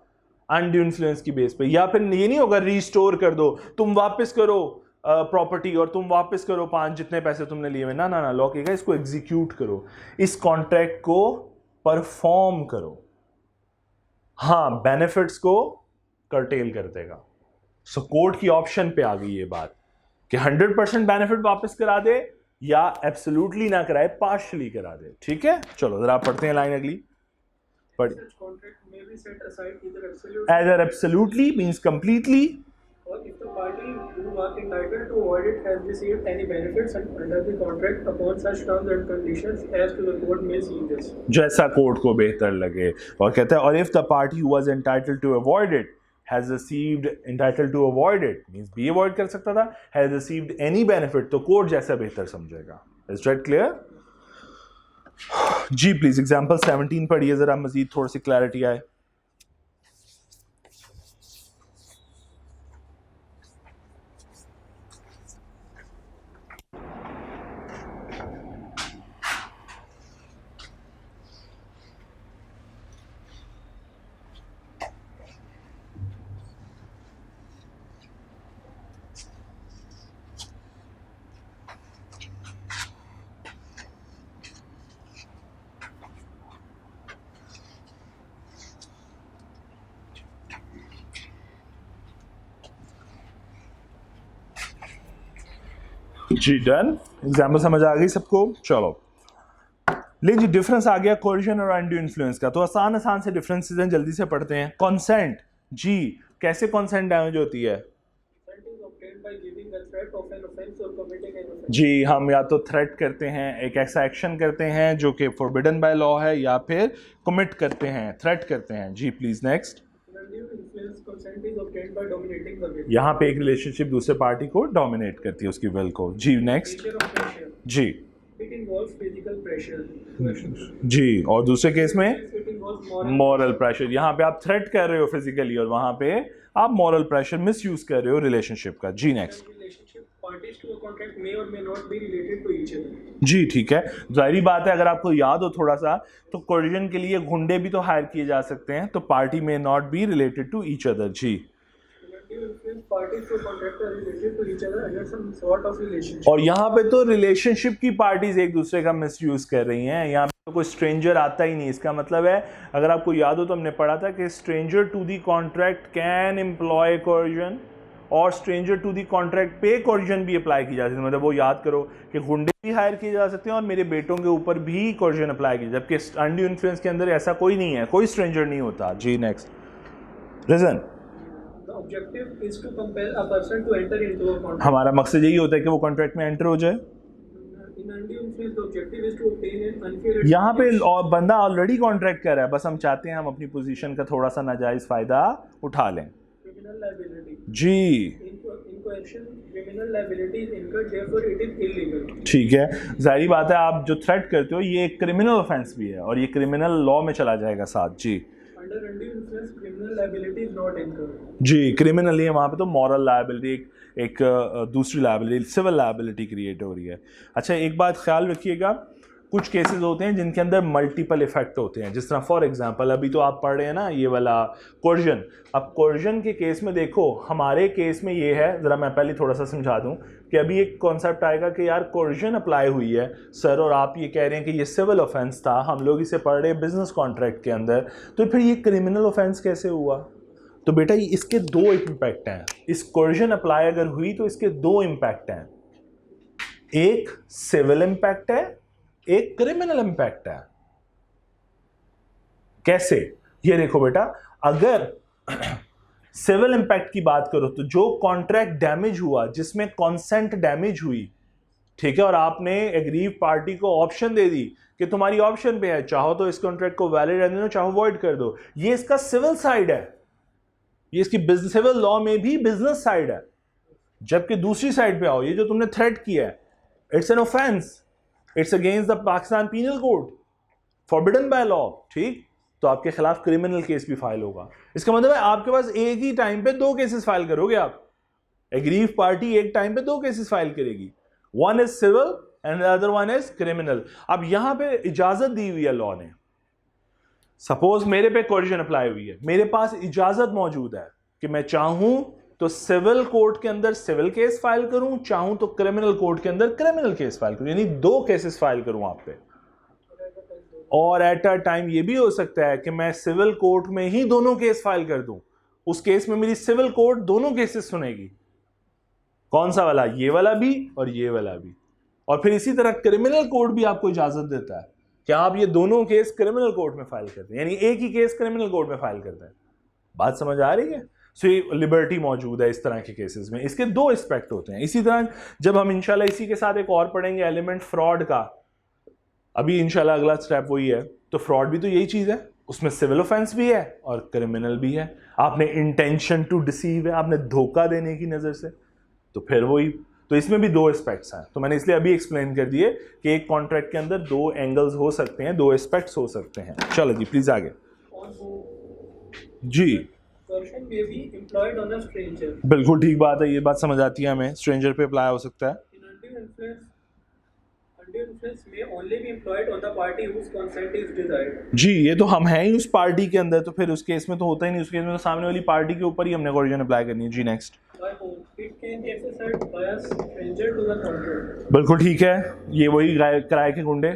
अनड्यू इन्फ्लुएंस की बेस पे, या फिर ये नहीं होगा रीस्टोर कर दो, तुम वापस करो प्रॉपर्टी और तुम वापस करो 5 जितने पैसे तुमने लिए हुए। ना, लॉ कहेगा इसको एग्जीक्यूट करो, इस कॉन्ट्रैक्ट को परफॉर्म करो। हाँ, बेनिफिट्स को कर्टेल कर देगा। सो कोर्ट की ऑप्शन पे आ गई ये बात कि 100% बेनिफिट वापस करा दे या एब्सोल्युटली ना कराए, पार्शियली करा दे। ठीक है, चलो जरा पढ़ते हैं लाइन अगली। Either absolutely means completely, or if the party who was entitled to avoid it has received any benefits under the contract upon such terms and conditions as to the court may see this. जैसा court को बेहतर लगे। और कहता है और if the party who was entitled to avoid it has received, entitled to avoid it means be avoid कर सकता था, has received any benefit, तो कोर्ट जैसा बेहतर समझेगा। Is that clear? जी प्लीज एग्जाम्पल 17 पढ़िए जरा, मजीद थोड़ी सी क्लैरिटी आए। जी डन, एग्जाम्पल समझ आ गई सबको? चलो ले जी, डिफरेंस आ गया कोरिजन और अनड्यू इन्फ्लुएंस का। तो आसान से डिफरेंसेस हैं, जल्दी से पढ़ते हैं। कंसेंट, जी कैसे कंसेंट डैमेज होती है? जी, हम या तो थ्रेट करते हैं, एक ऐसा एक्शन करते हैं जो कि फॉरबिडन बाय लॉ है, या फिर कमिट करते हैं, थ्रेट करते हैं। जी प्लीज नेक्स्ट। यहाँ पे एक रिलेशनशिप दूसरे पार्टी को डोमिनेट करती है, उसकी विल को। जी नेक्स्ट। जी जी, और दूसरे केस में मॉरल प्रेशर। यहाँ पे आप थ्रेट कर रहे हो फिजिकली और वहां पे आप मॉरल प्रेशर मिस यूज कर रहे हो रिलेशनशिप का। जी नेक्स्ट। जी ठीक है, जाहिर बात है, अगर आपको याद हो थोड़ा सा तो कोलिजन के लिए गुंडे भी तो हायर किए जा सकते हैं, तो पार्टी में not be related to each other. जी undue influence parties to contract are related to each other under some sort of relationship. और यहाँ पे तो रिलेशनशिप की पार्टीज एक दूसरे का मिसयूज कर रही हैं, यहाँ पे तो कोई स्ट्रेंजर आता ही नहीं। इसका मतलब है, अगर आपको याद हो तो हमने पढ़ा था कि stranger to the contract can employ coercion और स्ट्रेंजर टू दी कॉन्ट्रैक्ट पे कोर्जन भी अप्लाई की जा सकती है। मतलब वो याद करो कि गुंडे भी हायर किए जा सकते हैं और मेरे बेटों के ऊपर भी कोर्जन अप्लाई की, जबकि अनड्यू इन्फ्लुएंस के अंदर ऐसा कोई नहीं है, कोई स्ट्रेंजर नहीं होता। जी next reason, The objective is to compel a person to enter into a contract. हमारा मकसद यही होता है कि वो कॉन्ट्रैक्ट में एंटर हो जाए। In undue influence, the objective is to obtain an unfair यहाँ पे advantage. और बंदा ऑलरेडी कॉन्ट्रैक्ट कर रहा है, बस हम चाहते हैं हम अपनी पोजीशन का थोड़ा सा नाजायज फायदा उठा लें। Criminal liability. Ji In coercion, criminal liability is incurred, therefore it is illegal. ठीक है, जाहिर बात है आप जो थ्रेट करते हो ये एक क्रिमिनल ऑफेंस भी है और ये क्रिमिनल लॉ में चला जाएगा साथ। जी Under undue influence, criminal liability is not incurred. जी, क्रिमिनल है, वहाँ पे तो मॉरल लायबिलिटी एक दूसरी लायबिलिटी, सिविल लायबिलिटी क्रिएट हो रही है। अच्छा, एक बात ख्याल रखिएगा, कुछ केसेस होते हैं जिनके अंदर मल्टीपल इफेक्ट होते हैं, जिस तरह फॉर एग्जांपल अभी तो आप पढ़ रहे हैं ना ये वाला कोर्जन। अब कोर्जन के केस में देखो, हमारे केस में ये है, ज़रा मैं पहले थोड़ा सा समझा दूं कि अभी एक कॉन्सेप्ट आएगा कि यार कोर्जन अप्लाई हुई है सर और आप ये कह रहे हैं कि ये सिविल ऑफेंस था, हम लोग इसे पढ़ रहे हैं बिजनेस कॉन्ट्रैक्ट के अंदर, तो फिर ये क्रिमिनल ऑफेंस कैसे हुआ? तो बेटा इसके दो इम्पैक्ट हैं। इस कोर्जन अप्लाई अगर हुई तो इसके दो इम्पैक्ट हैं, एक सिविल इम्पैक्ट है, एक क्रिमिनल इम्पैक्ट है। कैसे? ये देखो बेटा, अगर सिविल इम्पैक्ट की बात करो तो जो कॉन्ट्रैक्ट डैमेज हुआ, जिसमें कॉन्सेंट डैमेज हुई, ठीक है, और आपने एग्रीव पार्टी को ऑप्शन दे दी कि तुम्हारी ऑप्शन पे है, चाहो तो इस कॉन्ट्रैक्ट को वैलिड रहने दो, चाहो वॉइड कर दो, ये इसका सिविल साइड है, ये इसकी सिविल लॉ में भी बिजनेस साइड है। जबकि दूसरी साइड पे आओ, ये जो तुमने थ्रेट किया है, it's an offence, it's against the Pakistan penal code, forbidden by law, ठीक, तो आपके खिलाफ क्रिमिनल केस भी फाइल होगा। इसका मतलब है आपके पास एक ही टाइम पे दो केसेस फाइल करोगे आप। एग्रीव पार्टी एक टाइम पे दो केसेस फाइल करेगी, one is civil and the other one is criminal. अब यहां पे इजाजत दी हुई है लॉ ने, सपोज मेरे पे कोर्जन अप्लाई हुई है, मेरे पास इजाजत मौजूद है कि मैं चाहूं तो सिविल कोर्ट के अंदर सिविल केस फाइल करूं, चाहूं तो क्रिमिनल कोर्ट के अंदर क्रिमिनल केस फाइल करूं, यानी दो केसेस फाइल करूं आप पे। और एट अ टाइम ये भी हो सकता है कि मैं सिविल कोर्ट में ही दोनों केस फाइल कर दूं, उस केस में मेरी सिविल कोर्ट दोनों केसेस सुनेगी, कौन सा वाला, ये वाला भी और ये वाला भी। और फिर इसी तरह क्रिमिनल कोर्ट भी आपको इजाजत देता है कि आप ये दोनों केस क्रिमिनल कोर्ट में फाइल करते हैं, यानी एक ही केस क्रिमिनल कोर्ट में फाइल करते हैं। बात समझ आ रही है? सो ये लिबर्टी मौजूद है इस तरह के केसेस में। इसके दो एस्पेक्ट होते हैं। इसी तरह जब हम इंशाल्लाह इसी के साथ एक और पढ़ेंगे एलिमेंट फ्रॉड का, अभी इंशाल्लाह अगला स्टेप वही है, तो फ्रॉड भी तो यही चीज़ है, उसमें सिविल ऑफेंस भी है और क्रिमिनल भी है। आपने इंटेंशन टू डिसीव है, आपने धोखा देने की नज़र से, तो फिर वही, तो इसमें भी दो एस्पेक्ट्स हैं। तो मैंने इसलिए अभी एक्सप्लेन कर दिए कि एक कॉन्ट्रैक्ट के अंदर दो एंगल्स हो सकते हैं, दो एस्पेक्ट्स हो सकते हैं। चलो जी प्लीज आगे। जी Coercion may be employed on a stranger. बिल्कुल ठीक बात है, ये बात समझ आती है हमें, स्ट्रेंजर पे अप्लाई हो सकता है। In undue influence may only be employed on the party whose consent is desired. जी, ये तो हम हैं ही उस पार्टी के अंदर, तो फिर उस केस में तो होता ही नहीं, उस केस में तो सामने वाली पार्टी के ऊपर ही हमने कोर्जन अप्लाई करनी है। जी next. By whom? It can be exercised by a stranger to the contract. बिल्कुल ठीक है, ये वही किराए के गुंडे।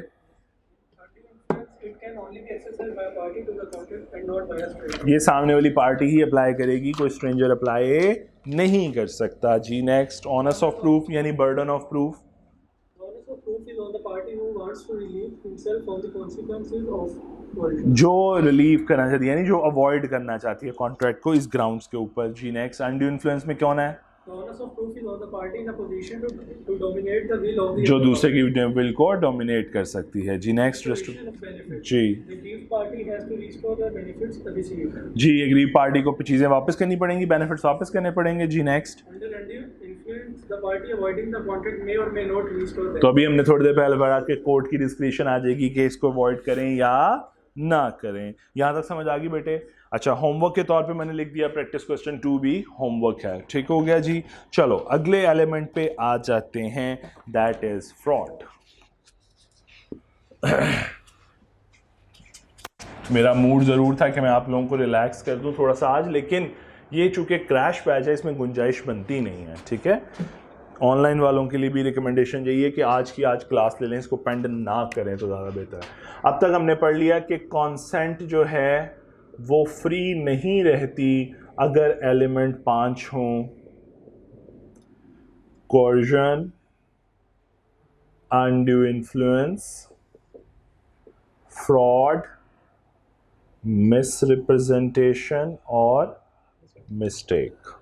Undue influence, it can only be exercised by a party to the contract and not by a stranger. ये सामने वाली पार्टी ही अप्लाई करेगी, कोई स्ट्रेंजर अप्लाई नहीं कर सकता। जी नेक्स्ट। ऑनस ऑफ प्रूफ यानी burden of proof. The onus of proof is on the party who wants to relieve himself from the consequences of coercion. जो रिलीव करना चाहती है, यानी जो अवॉइड करना चाहती है कॉन्ट्रैक्ट को इस ग्राउंड्स के ऊपर। जी नेक्स्ट। अनड्यू इन्फ्लुएंस में कौन है? The onus of proof is on the party in a position to dominate the will of the जो other दूसरे party. की विल को डोमिनेट कर सकती है। जी नेक्स्ट। Restoration of benefits. जी The aggrieved party has to restore the benefits received. जी, एग्री पार्टी को चीज़ें वापस करनी पड़ेंगी, बेनिफिट्स वापस करने पड़ेंगे। जी next. Under undue influence, the party avoiding the contract may or may not restore them. तो अभी हमने थोड़ी देर पहले पढ़ा कि कोर्ट की डिस्क्रिप्शन आ जाएगी कि इसको अवॉइड करें या ना करें। यहाँ तक समझ आ गई बेटे? अच्छा, होमवर्क के तौर पे मैंने लिख दिया प्रैक्टिस क्वेश्चन 2 भी होमवर्क है, ठीक हो गया जी। चलो अगले एलिमेंट पे आ जाते हैं, दैट इज फ्रॉड। मेरा मूड ज़रूर था कि मैं आप लोगों को रिलैक्स कर दूं थोड़ा सा आज, लेकिन ये चूंकि क्रैश बैच है, इसमें गुंजाइश बनती नहीं है, ठीक है। ऑनलाइन वालों के लिए भी रिकमेंडेशन यही है कि आज की आज क्लास ले लें, इसको पेंड ना करें तो ज़्यादा बेहतर है। अब तक हमने पढ़ लिया कि कॉन्सेंट जो है वो फ्री नहीं रहती अगर एलिमेंट 5 हों, coercion, undue influence, fraud, misrepresentation और मिस्टेक।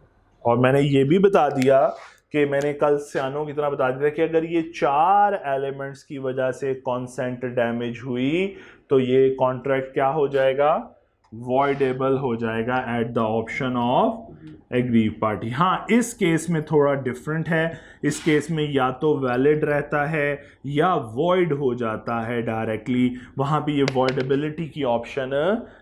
और मैंने ये भी बता दिया कि मैंने कल सियानों की तरह बता दिया कि अगर ये 4 एलिमेंट्स की वजह से कॉन्सेंट डैमेज हुई तो ये कॉन्ट्रैक्ट क्या हो जाएगा, वॉइडेबल हो जाएगा eight the option of aggrieved party. हाँ, इस केस में थोड़ा डिफरेंट है, इस केस में या तो वैलिड रहता है या वॉइड हो जाता है डायरेक्टली, वहाँ पे ये वॉइडेबिलिटी की ऑप्शन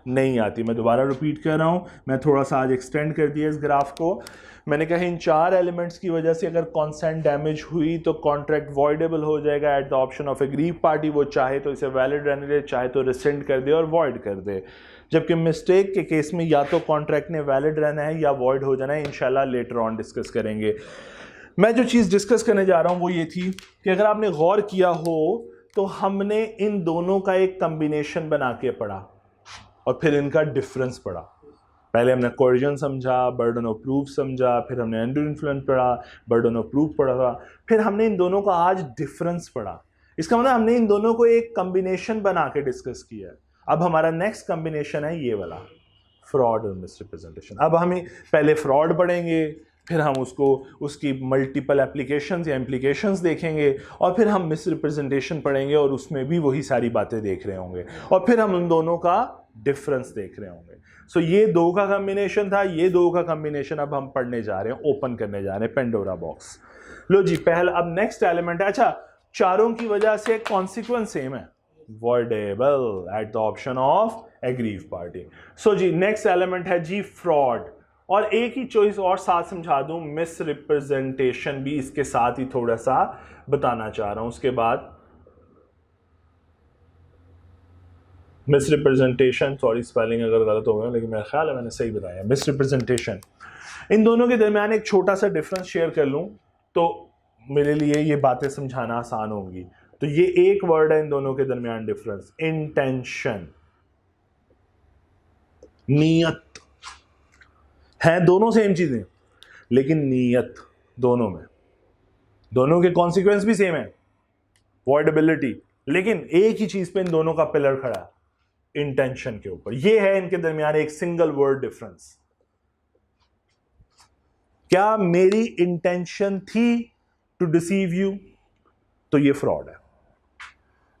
नहीं आती। मैं दोबारा रिपीट कर रहा हूँ, मैं थोड़ा सा आज एक्सटेंड कर दिया इस ग्राफ को। मैंने कहा इन 4 एलिमेंट्स की वजह से अगर कॉन्सेंट डैमेज हुई तो कॉन्ट्रैक्ट वॉइडेबल हो जाएगा eight the option of aggrieved party. वो चाहे तो इसे वैलिड रहने दे, चाहे तो रिसेंड कर दे और वॉइड कर दे। जबकि मिस्टेक के केस में या तो कॉन्ट्रैक्ट ने वैलिड रहना है या वॉइड हो जाना है। इंशाल्लाह लेटर ऑन डिस्कस करेंगे। मैं जो चीज़ डिस्कस करने जा रहा हूँ वो ये थी कि अगर आपने गौर किया हो तो हमने इन दोनों का एक कम्बिनेशन बना के पढ़ा और फिर इनका डिफरेंस पढ़ा। पहले हमने कोर्जन समझा, बर्डन ऑफ प्रूफ समझा, फिर हमने अनड्यू इन्फ्लुएंस पढ़ा, बर्डन ऑफ प्रूफ पढ़ा, फिर हमने इन दोनों का आज डिफरेंस पढ़ा। इसका मतलब हमने इन दोनों को एक कम्बिनेशन बना के डिस्कस किया है। अब हमारा नेक्स्ट कम्बिनेशन है ये वाला, फ्रॉड और मिसरिप्रेजेंटेशन। अब हमें पहले फ्रॉड पढ़ेंगे, फिर हम उसकी मल्टीपल एप्लीकेशंस या इम्प्लीकेशंस देखेंगे, और फिर हम मिसरिप्रेजेंटेशन पढ़ेंगे और उसमें भी वही सारी बातें देख रहे होंगे, और फिर हम उन दोनों का डिफरेंस देख रहे होंगे। सो ये 2 का कॉम्बिनेशन था, ये 2 का कॉम्बिनेशन अब हम पढ़ने जा रहे हैं, ओपन करने जा रहे हैं पेंडोरा बॉक्स। लो जी, पहला अब नेक्स्ट एलिमेंट है। अच्छा, चारों की वजह से कॉन्सिक्वेंस सेम है, voidable at the option of aggrieved party. So जी नेक्स्ट एलिमेंट है जी फ्रॉड, और एक ही चॉइस और साथ समझा दूं, मिस रिप्रेजेंटेशन भी इसके साथ ही थोड़ा सा बताना चाह रहा हूं। उसके बाद मिस रिप्रेजेंटेशन, सॉरी स्पेलिंग अगर गलत हो गया, लेकिन मेरा ख्याल है मैंने सही बताया, मिस रिप्रेजेंटेशन। इन दोनों के दरमियान एक छोटा सा डिफरेंस शेयर कर लूं तो मेरे लिए ये बातें समझाना आसान होगी। तो ये एक वर्ड है इन दोनों के दरमियान डिफरेंस, इंटेंशन। नीयत है, दोनों सेम चीजें, लेकिन नीयत दोनों के कॉन्सिक्वेंस भी सेम है, वॉइडेबिलिटी, लेकिन एक ही चीज पे इन दोनों का पिलर खड़ा है, इंटेंशन के ऊपर। ये है इनके दरमियान एक सिंगल वर्ड डिफरेंस। क्या मेरी इंटेंशन थी टू डिसीव यू, तो ये फ्रॉड है।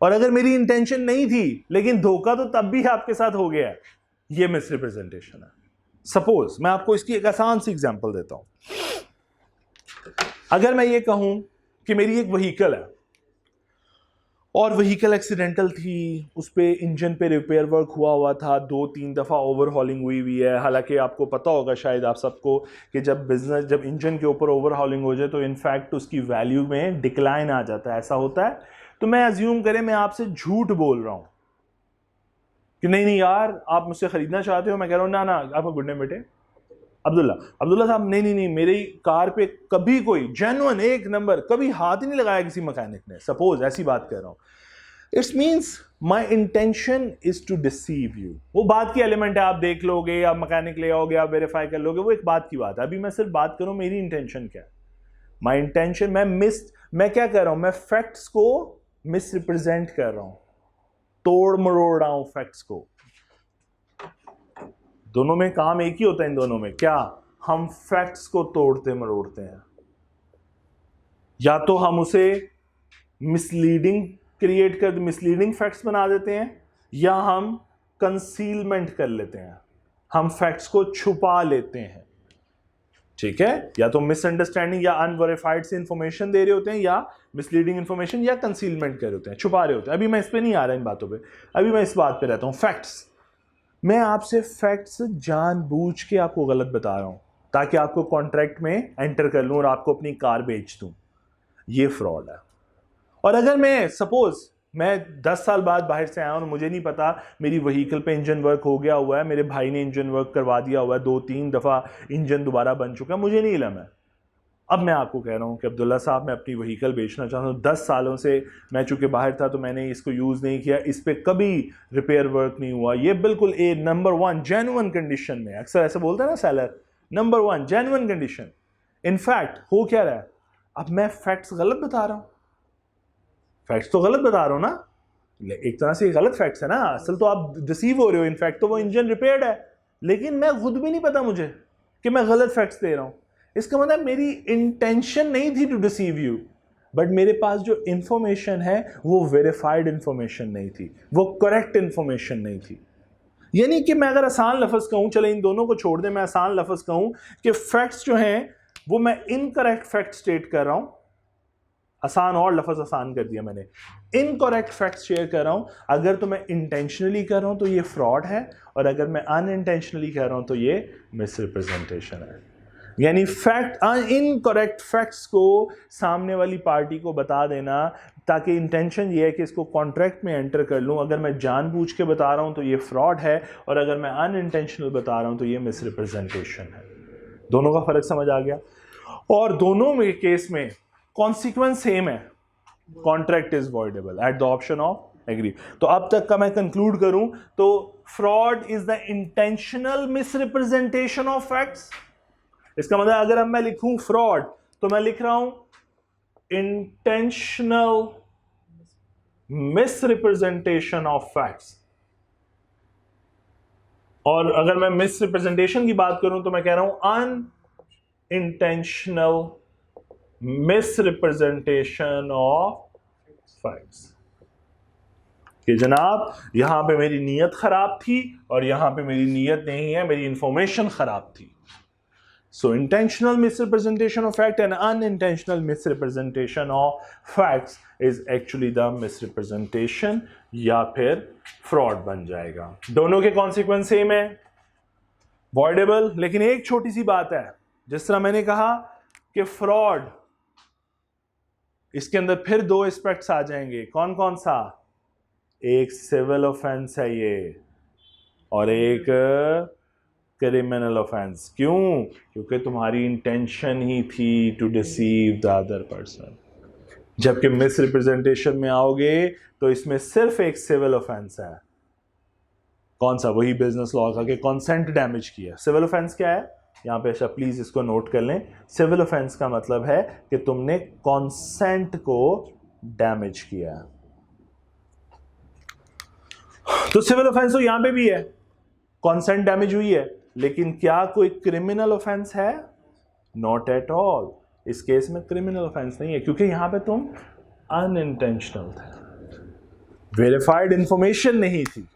और अगर मेरी इंटेंशन नहीं थी लेकिन धोखा तो तब भी आपके साथ हो गया है, ये मिसरिप्रेजेंटेशन है। सपोज मैं आपको इसकी एक आसान सी एग्जांपल देता हूं। अगर मैं ये कहूं कि मेरी एक व्हीकल है और व्हीकल एक्सीडेंटल थी, उस पर इंजन पे रिपेयर वर्क हुआ था, 2-3 दफ़ा ओवरहॉलिंग हुई है। हालांकि आपको पता होगा शायद आप सबको कि जब इंजन के ऊपर ओवरहॉलिंग हो जाए तो इनफैक्ट उसकी वैल्यू में डिक्लाइन आ जाता है, ऐसा होता है। तो मैं अज्यूम करें मैं आपसे झूठ बोल रहा हूँ कि नहीं यार आप मुझसे ख़रीदना चाहते हो, मैं कह रहा हूँ ना आपका गुड नेम बेटे अब्दुल्ला साहब, नहीं मेरी कार पे कभी कोई जेन्युइन एक नंबर कभी हाथ ही नहीं लगाया किसी मैकेनिक ने, सपोज ऐसी बात कर रहा हूं। It's means my intention is to deceive you. वो बात की एलिमेंट है, आप देख लोगे, आप मैकेनिक ले आओगे, आप वेरीफाई कर लोगे, वो एक बात की बात है। अभी मैं सिर्फ बात करूं मेरी इंटेंशन क्या है। माई इंटेंशन, मैं क्या कर रहा हूं, मैं फैक्ट्स को मिस रिप्रेजेंट कर रहा हूं, तोड़ मरोड़ रहा हूं फैक्ट्स को। दोनों में काम एक ही होता है, इन दोनों में क्या, हम फैक्ट्स को तोड़ते मरोड़ते हैं। या तो हम उसे मिसलीडिंग मिसलीडिंग फैक्ट्स बना देते हैं, या हम कंसीलमेंट कर लेते हैं, हम फैक्ट्स को छुपा लेते हैं। ठीक है, या तो मिसअंडरस्टैंडिंग या अनवेरिफाइड से इंफॉर्मेशन दे रहे होते हैं, या मिसलीडिंग इंफॉर्मेशन, या कंसीलमेंट कर रहे होते हैं, छुपा रहे होते हैं। अभी मैं इस पे नहीं आ रहा इन बातों पे, अभी मैं इस बात पे रहता हूं, फैक्ट्स। मैं आपसे फैक्ट्स जानबूझ के आपको गलत बता रहा हूं ताकि आपको कॉन्ट्रैक्ट में एंटर कर लूं और आपको अपनी कार बेच दूं, ये फ्रॉड है। और अगर मैं सपोज मैं 10 साल बाद बाहर से आया हूँ, मुझे नहीं पता मेरी व्हीकल पे इंजन वर्क हो गया हुआ है, मेरे भाई ने इंजन वर्क करवा दिया हुआ है, 2-3 दफ़ा इंजन दोबारा बन चुका है, मुझे नहीं इल्म है। अब मैं आपको कह रहा हूँ कि अब्दुल्ला साहब मैं अपनी व्हीकल बेचना चाहता हूँ, 10 सालों से मैं चूँकि बाहर था तो मैंने इसको यूज़ नहीं किया, इस पर कभी रिपेयर वर्क नहीं हुआ, ये बिल्कुल नंबर 1 जेन्युइन कंडीशन में, अक्सर ऐसे बोलते हैं ना seller, number 1 genuine condition. In fact हो क्या रहा है, अब मैं फैक्ट्स गलत बता रहा हूँ, फैक्ट्स तो गलत बता रहा हूँ ना, एक तरह से गलत फैक्ट्स है ना, असल तो आप डिसीव हो रहे हो, इनफैक्ट तो वो इंजन रिपेयर्ड है, लेकिन मैं खुद भी नहीं पता मुझे कि मैं गलत फैक्ट्स दे रहा हूँ। इसका मतलब मेरी इंटेंशन नहीं थी टू डिसीव यू, बट मेरे पास जो इंफॉर्मेशन है वो वेरीफाइड इंफॉर्मेशन नहीं थी, वो करेक्ट इंफॉर्मेशन नहीं थी। यानी कि मैं अगर आसान लफ्ज़ कहूँ, चले इन दोनों को छोड़ दें, मैं आसान लफ्ज़ कहूँ कि फैक्ट्स जो हैं वो मैं इनकरेक्ट फैक्ट स्टेट कर रहा हूँ, आसान और लफ्ज़ आसान कर दिया मैंने, इनकरेक्ट फैक्ट्स शेयर कर रहा हूँ। अगर तो मैं इंटेंशनली कर रहा हूँ तो ये फ्रॉड है, और अगर मैं अनइंटेंशनली कर रहा हूँ तो ये मिसरिप्रेजेंटेशन है। यानी फैक्ट इनकरेक्ट फैक्ट्स को सामने वाली पार्टी को बता देना, ताकि इंटेंशन ये है कि इसको कॉन्ट्रैक्ट में एंटर कर लूँ। अगर मैं जानबूझ के बता रहा हूँ तो ये फ्रॉड है, और अगर मैं अनइंटेंशनल बता रहा हूँ तो ये मिसरिप्रेजेंटेशन है। दोनों का फ़र्क समझ आ गया? और दोनों में केस में कॉन्सिक्वेंस सेम है, contract is voidable at the option of aggrieved. तो अब तक का मैं कंक्लूड करूं तो fraud is the intentional misrepresentation of facts. इसका मतलब अगर अब मैं लिखूं फ्रॉड तो मैं लिख रहा हूं इंटेंशनल मिसरिप्रेजेंटेशन ऑफ फैक्ट्स, और अगर मैं मिसरिप्रेजेंटेशन की बात करूं तो मैं कह रहा हूं अनइंटेंशनल मिसरिप्रेजेंटेशन ऑफ फैक्ट्स। कि जनाब यहां पे मेरी नीयत खराब थी और यहां पे मेरी नीयत नहीं है, मेरी इंफॉर्मेशन खराब थी। So intentional misrepresentation of fact and unintentional misrepresentation of facts is actually the misrepresentation या फिर fraud बन जाएगा। दोनों के consequence सेम है, voidable, लेकिन एक छोटी सी बात है, जिस तरह मैंने कहा कि fraud, इसके अंदर फिर 2 एस्पेक्ट्स आ जाएंगे। कौन कौन सा? एक सिविल ऑफेंस है ये, और एक क्रिमिनल ऑफेंस। क्यों? क्योंकि तुम्हारी इंटेंशन ही थी to deceive the other person. जबकि मिसरिप्रेजेंटेशन में आओगे तो इसमें सिर्फ एक सिविल ऑफेंस है। कौन सा? वही बिजनेस लॉ का कि कंसेंट डैमेज किया। सिविल ऑफेंस क्या है यहाँ पे? अच्छा प्लीज इसको नोट कर लें। सिविल ऑफेंस का मतलब है कि तुमने कंसेंट को डैमेज किया। तो सिविल ऑफेंस तो यहां पे भी है, कंसेंट डैमेज हुई है, लेकिन क्या कोई क्रिमिनल ऑफेंस है? Not at all. इस केस में क्रिमिनल ऑफेंस नहीं है, क्योंकि यहां पे तुम अनइंटेंशनल थे, वेरीफाइड इंफॉर्मेशन नहीं थी।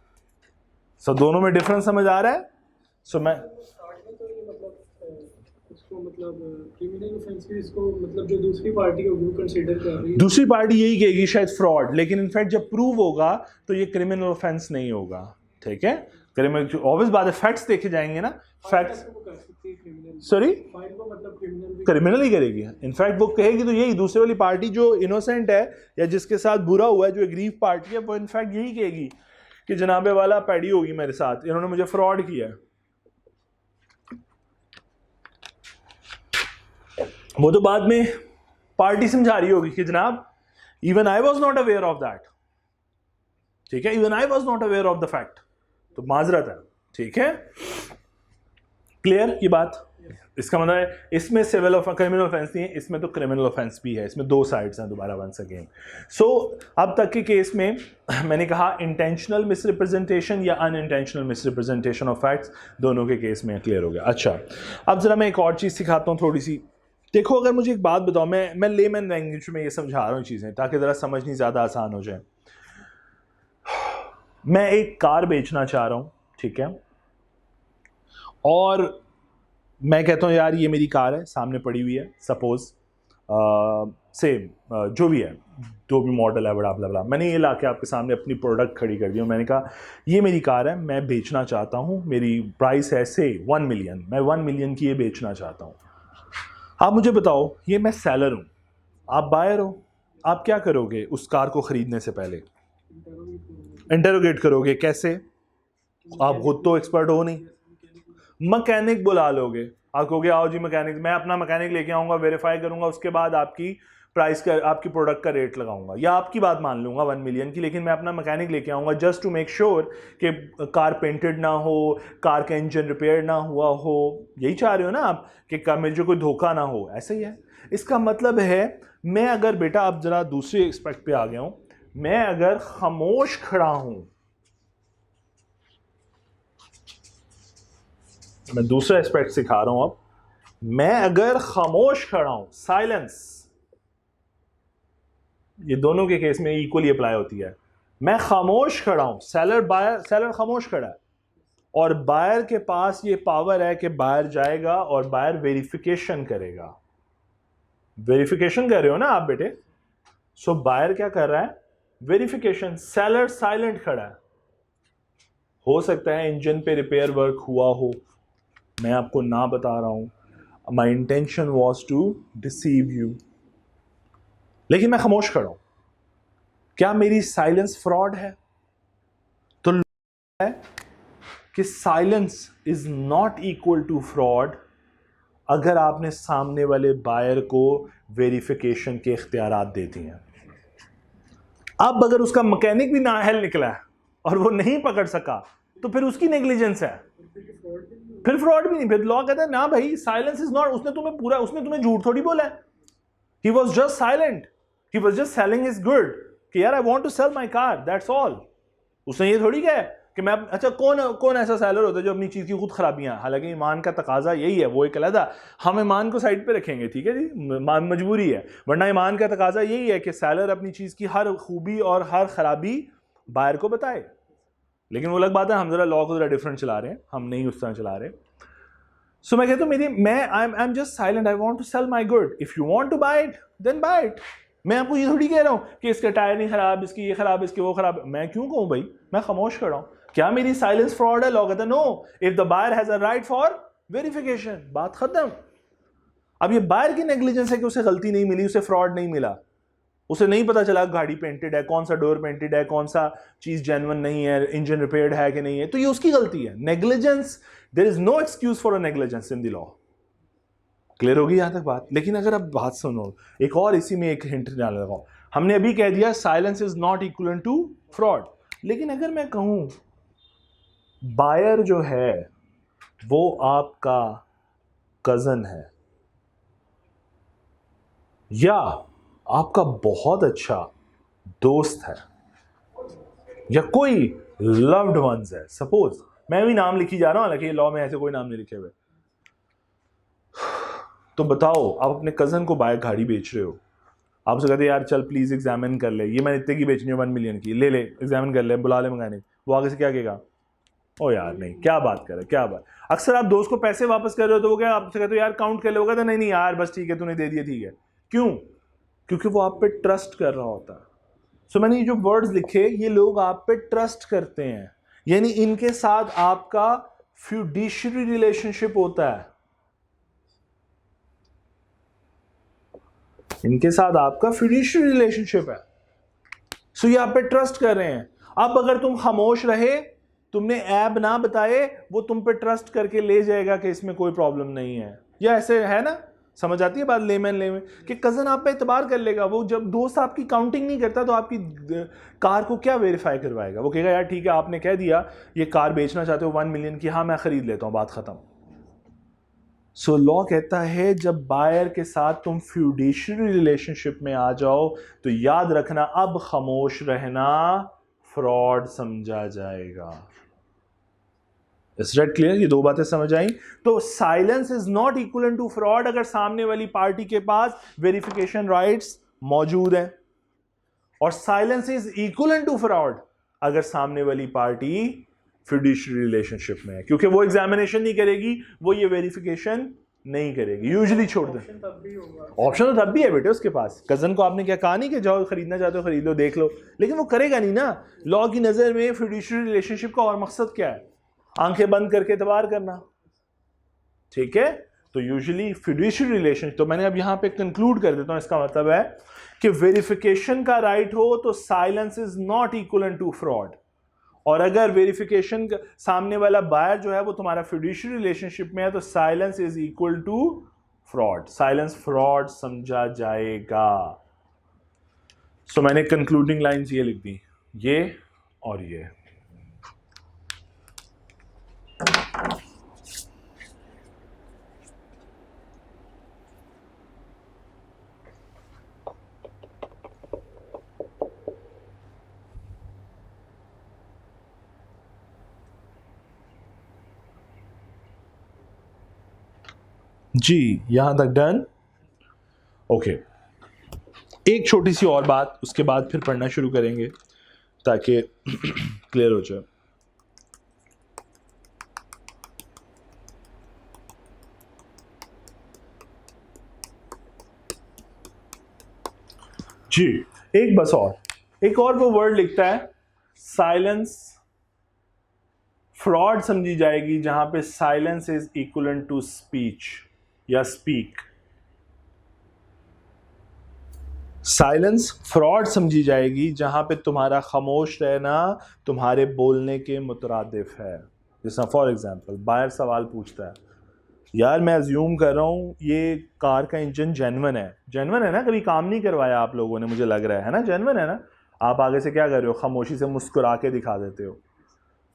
सो दोनों में डिफरेंस समझ आ रहा है? सो मैं मतलब क्रिमिनल ऑफेंस भी इसको मतलब जो दूसरी पार्टी है वो कंसीडर कर रही है, दूसरी पार्टी यही कहेगी शायद फ्रॉड, लेकिन इनफैक्ट जब प्रूव होगा तो ये क्रिमिनल ऑफेंस नहीं होगा। ठीक है, क्रिमिनल ऑब्वियस बात है, फैक्ट्स देखे जाएंगे ना, फैक्ट्स। सॉरी, क्रिमिनल ही करेगी। इनफैक्ट वो कहेगी तो यही, दूसरी वाली पार्टी जो इनोसेंट है या जिसके साथ बुरा हुआ है, जो एग्रीव पार्टी है, वो इनफैक्ट यही कहेगी कि जनाबे वाला पैडी होगी मेरे साथ, इन्होंने मुझे फ्रॉड किया। वो तो बाद में पार्टी समझा रही होगी कि जनाब even I was not aware of that. ठीक है, even I was not aware of the fact, तो माजरत है। ठीक है, क्लियर ये बात? इसका मतलब है इसमें सिविल क्रिमिनल ऑफेंस नहीं है, इसमें तो क्रिमिनल ऑफेंस भी है। इसमें 2 साइड्स हैं, दोबारा वंस अगेन। सो अब तक के केस में मैंने कहा इंटेंशनल मिसरिप्रेजेंटेशन या अनइंटेंशनल मिसरिप्रेजेंटेशन ऑफ फैक्ट्स, दोनों के केस में क्लियर हो गया। अच्छा, अब जरा मैं एक और चीज़ सिखाता हूँ थोड़ी सी। देखो, अगर मुझे एक बात बताओ, मैं लेमन लैंग्वेज में ये समझा रहा हूँ चीज़ें ताकि ज़रा समझनी ज़्यादा आसान हो जाए। मैं एक कार बेचना चाह रहा हूँ, ठीक है, और मैं कहता हूँ यार ये मेरी कार है, सामने पड़ी हुई है, सपोज सेम जो भी है, जो भी मॉडल है, बड़ा बड़ा, मैंने ये लाके आपके सामने अपनी प्रोडक्ट खड़ी कर दी और मैंने कहा ये मेरी कार है, मैं बेचना चाहता हूँ, मेरी प्राइस है से 1 मिलियन, मैं 1 मिलियन की ये बेचना चाहता हूँ। आप मुझे बताओ, ये मैं सेलर हूँ, आप बायर हो, आप क्या करोगे उस कार को ख़रीदने से पहले? इंटरोगेट करोगे कैसे? आप खुद तो एक्सपर्ट हो नहीं, मैकेनिक बुला लोगे, आप कहोगे आओ जी मैकेनिक, मैं अपना मैकेनिक लेके आऊंगा, वेरीफाई करूंगा, उसके बाद आपकी प्राइस का, आपकी प्रोडक्ट का रेट लगाऊंगा, या आपकी बात मान लूंगा 1 मिलियन की, लेकिन मैं अपना मैकेनिक लेके आऊंगा जस्ट टू मेक श्योर कि कार पेंटेड ना हो, कार का इंजन रिपेयर ना हुआ हो। यही चाह रहे हो ना आप कि मेरे जो कोई धोखा ना हो, ऐसा ही है। इसका मतलब है मैं अगर, बेटा अब जरा दूसरे एस्पेक्ट पे आ गया हूं, मैं अगर खामोश खड़ा हूं, मैं दूसरा एस्पेक्ट सिखा रहा हूं अब, मैं अगर खामोश खड़ा हूं, साइलेंस, ये दोनों के केस में इक्वली अप्लाई होती है। मैं खामोश खड़ा हूं, सेलर खामोश खड़ा है, और बायर के पास ये पावर है कि बायर जाएगा और बायर वेरिफिकेशन करेगा। वेरिफिकेशन कर रहे हो ना आप बेटे? सो बायर क्या कर रहा है? वेरिफिकेशन। सेलर साइलेंट खड़ा है। हो सकता है इंजन पे रिपेयर वर्क हुआ हो, मैं आपको ना बता रहा हूं, my intention was to deceive you, लेकिन मैं खामोश खड़ा हूं। क्या मेरी साइलेंस फ्रॉड है? तो है कि silence is not equal to fraud अगर आपने सामने वाले बायर को वेरिफिकेशन के इख्तियारात दे दिए हैं। अब अगर उसका मैकेनिक भी नाअहल निकला है और वो नहीं पकड़ सका, तो फिर उसकी नेग्लिजेंस है, फिर फ्रॉड भी नहीं। फिर लॉ कहता है ना भाई, साइलेंस इज नॉट, उसने तुम्हें झूठ थोड़ी बोला है। He was just silent, he was just selling his good, कि यार I want to sell my car, that's all. उसने ये थोड़ी कहा कि मैं, अच्छा कौन ऐसा सेलर होता है जो अपनी चीज की खुद खराबियां, हालांकि ईमान का तकाजा यही है, वो एक अलहदा, हम ईमान को साइड पे रखेंगे, ठीक है जी, मजबूरी है, वरना ईमान का तकाजा यही है कि सेलर अपनी चीज की हर खूबी और हर खराबी बायर को बताए। लेकिन वो अलग बात है, हम जरा लॉ को जरा डिफरेंट चला रहे हैं, हम नहीं उस तरह चला रहे। सो मैं कहता हूँ I am just silent, I want to sell my good, if you want to buy it then buy it. मैं आपको ये थोड़ी कह रहा हूँ कि इसका टायर नहीं खराब, इसकी ये खराब, इसके वो खराब, मैं क्यों कहूँ भाई, मैं खामोश कर रहा हूँ। क्या मेरी साइलेंस फ्रॉड है? लॉ कहता है no, if the buyer has a right for verification, बात खत्म। अब ये बायर की नेग्लिजेंस है कि उसे गलती नहीं मिली, उसे फ्रॉड नहीं मिला, उसे नहीं पता चला गाड़ी पेंटेड है, कौन सा डोर पेंटेड है, कौन सा चीज जेन्युइन नहीं है, इंजन रिपेयर्ड है कि नहीं है, तो ये उसकी गलती है। Negligence, there is no excuse for a negligence in the law. Clear होगी यहां तक बात? लेकिन अगर अब बात सुनो, एक और इसी में एक हिंट डालने लगा, हमने अभी कह दिया silence is not equal to fraud, लेकिन अगर मैं कहूं बायर जो है वो आपका कजन है, या आपका बहुत अच्छा दोस्त है, या कोई लव्ड वंस है, सपोज मैं भी नाम लिखी जा रहा हूं, हालांकि लॉ में ऐसे कोई नाम नहीं लिखे हुए, तो बताओ आप अपने कजन को बाइक गाड़ी बेच रहे हो, आपसे कहते यार चल प्लीज एग्जामिन कर ले, ये मैंने इतने की बेचनी है 1 मिलियन की, ले एग्जामिन कर ले, बुला ले मैकेनिक, वो आगे से क्या कहेगा? ओ यार नहीं, क्या बात कर रहे, क्या बात। अक्सर आप दोस्त को पैसे वापस कर रहे हो तो वो क्या आपसे कहते हो यार काउंट कर ले, वो कहता नहीं यार बस ठीक है तूने दे दिया, ठीक है। क्यों? क्योंकि वो आप पे ट्रस्ट कर रहा होता है। सो मैंने ये जो वर्ड्स लिखे, ये लोग आप पे ट्रस्ट करते हैं, यानी इनके साथ आपका फ्यूडिशरी रिलेशनशिप होता है, इनके साथ आपका फ्यूडिशरी रिलेशनशिप है। सो ये आप पे ट्रस्ट कर रहे हैं। अब अगर तुम खामोश रहे, तुमने ऐब ना बताए, वो तुम पे ट्रस्ट करके ले जाएगा कि इसमें कोई प्रॉब्लम नहीं है, या ऐसे है ना, समझ आती है बात लेमन कि कजन आप पे एतबार कर लेगा। वो जब दोस्त आपकी काउंटिंग नहीं करता तो आपकी कार को क्या वेरीफाई करवाएगा? वो कहेगा यार ठीक है आपने कह दिया ये कार बेचना चाहते हो 1 मिलियन की, हाँ मैं खरीद लेता हूं, बात खत्म। सो लॉ कहता है जब बायर के साथ तुम फ्यूडिशरी रिलेशनशिप में आ जाओ तो याद रखना अब खामोश रहना फ्रॉड समझा जाएगा। Is that clear? ये दो बातें समझ आई? तो silence is not equal to fraud अगर सामने वाली पार्टी के पास वेरिफिकेशन राइट्स मौजूद हैं, और silence is equal to fraud अगर सामने वाली पार्टी फिड्यूशियरी रिलेशनशिप में है, क्योंकि वो एग्जामिनेशन नहीं करेगी, वो ये वेरिफिकेशन नहीं करेगी, यूजुअली छोड़ दे। ऑप्शन तो तब भी है बेटे उसके पास। कजन को आपने क्या कहा नहीं कि जाओ खरीदना चाहते हो खरीद लो, देख लो, लेकिन वो करेगा नहीं ना। लॉ की नजर में फिड्यूशियरी रिलेशनशिप का और मकसद क्या है? आंखें बंद करके एतबार करना, ठीक है? तो यूजुअली फिड्यूशियरी रिलेशन, तो मैंने अब यहाँ पे कंक्लूड कर देता हूँ, इसका मतलब है कि वेरिफिकेशन का राइट हो तो silence is not equal to fraud, और अगर वेरिफिकेशन सामने वाला बायर जो है वो तुम्हारा फिड्यूशियरी रिलेशनशिप में है तो silence is equal to fraud, silence fraud समझा जाएगा। सो मैंने कंक्लूडिंग लाइंस ये लिख दी, ये और ये। जी यहां तक डन। ओके, एक छोटी सी और बात, उसके बाद फिर पढ़ना शुरू करेंगे ताकि क्लियर हो जाए। जी एक बस और, एक और वो वर्ड लिखता है साइलेंस फ्रॉड समझी जाएगी जहां पे silence is equal to speech या स्पीक। साइलेंस फ्रॉड समझी जाएगी जहां पे तुम्हारा खामोश रहना तुम्हारे बोलने के मुतरादिफ है। जैसा फॉर एग्जांपल बायर सवाल पूछता है, यार मैं अज्यूम कर रहा हूँ ये कार का इंजन जेन्युइन है, जेन्युइन है ना, कभी काम नहीं करवाया आप लोगों ने, मुझे लग रहा है ना, जेन्युइन है ना। आप आगे से क्या कर रहे हो, खामोशी से मुस्कुरा के दिखा देते हो।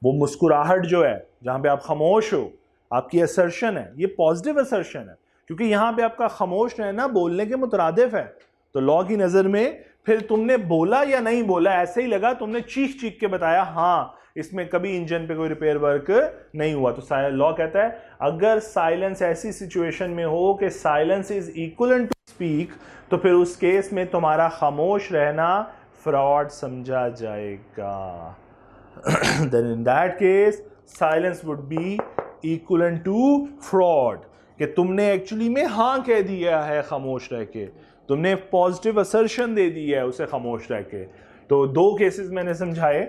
वो मुस्कुराहट जो है जहाँ पे आप खामोश हो, आपकी असर्शन है, ये पॉजिटिव असर्शन है, क्योंकि यहाँ पे आपका खामोश रहना बोलने के मुतरादिफ है। तो लॉ की नज़र में फिर तुमने बोला या नहीं बोला, ऐसे ही लगा तुमने चीख चीख के बताया हाँ इसमें कभी इंजन पे कोई रिपेयर वर्क नहीं हुआ। तो लॉ कहता है अगर साइलेंस ऐसी सिचुएशन में हो कि silence is equal to speak, तो फिर उस केस में तुम्हारा खामोश रहना फ्रॉड समझा जाएगा। Then in that case silence would be equivalent to fraud, कि तुमने एक्चुअली में हाँ कह दिया है खामोश रह के, तुमने पॉजिटिव असर्शन दे दी है उसे खामोश रह के। तो दो केसेस मैंने समझाए,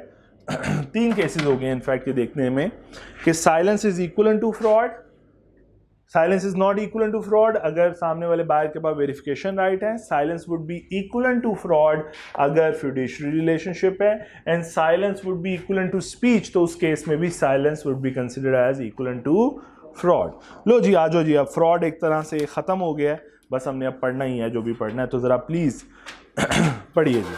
तीन केसेस हो गए इनफैक्ट ये देखने में, कि silence is equal to fraud, silence is not equal to fraud अगर सामने वाले बायर के पास वेरिफिकेशन राइट है, silence would be equal to fraud अगर फिड्यूशियरी रिलेशनशिप है, and silence would be equal to speech, तो उस केस में भी silence would be considered as equal to fraud. लो जी आ जाओ जी, अब फ्रॉड एक तरह से ख़त्म हो गया है, बस हमने अब पढ़ना ही है जो भी पढ़ना है, तो ज़रा प्लीज़ पढ़िए जी।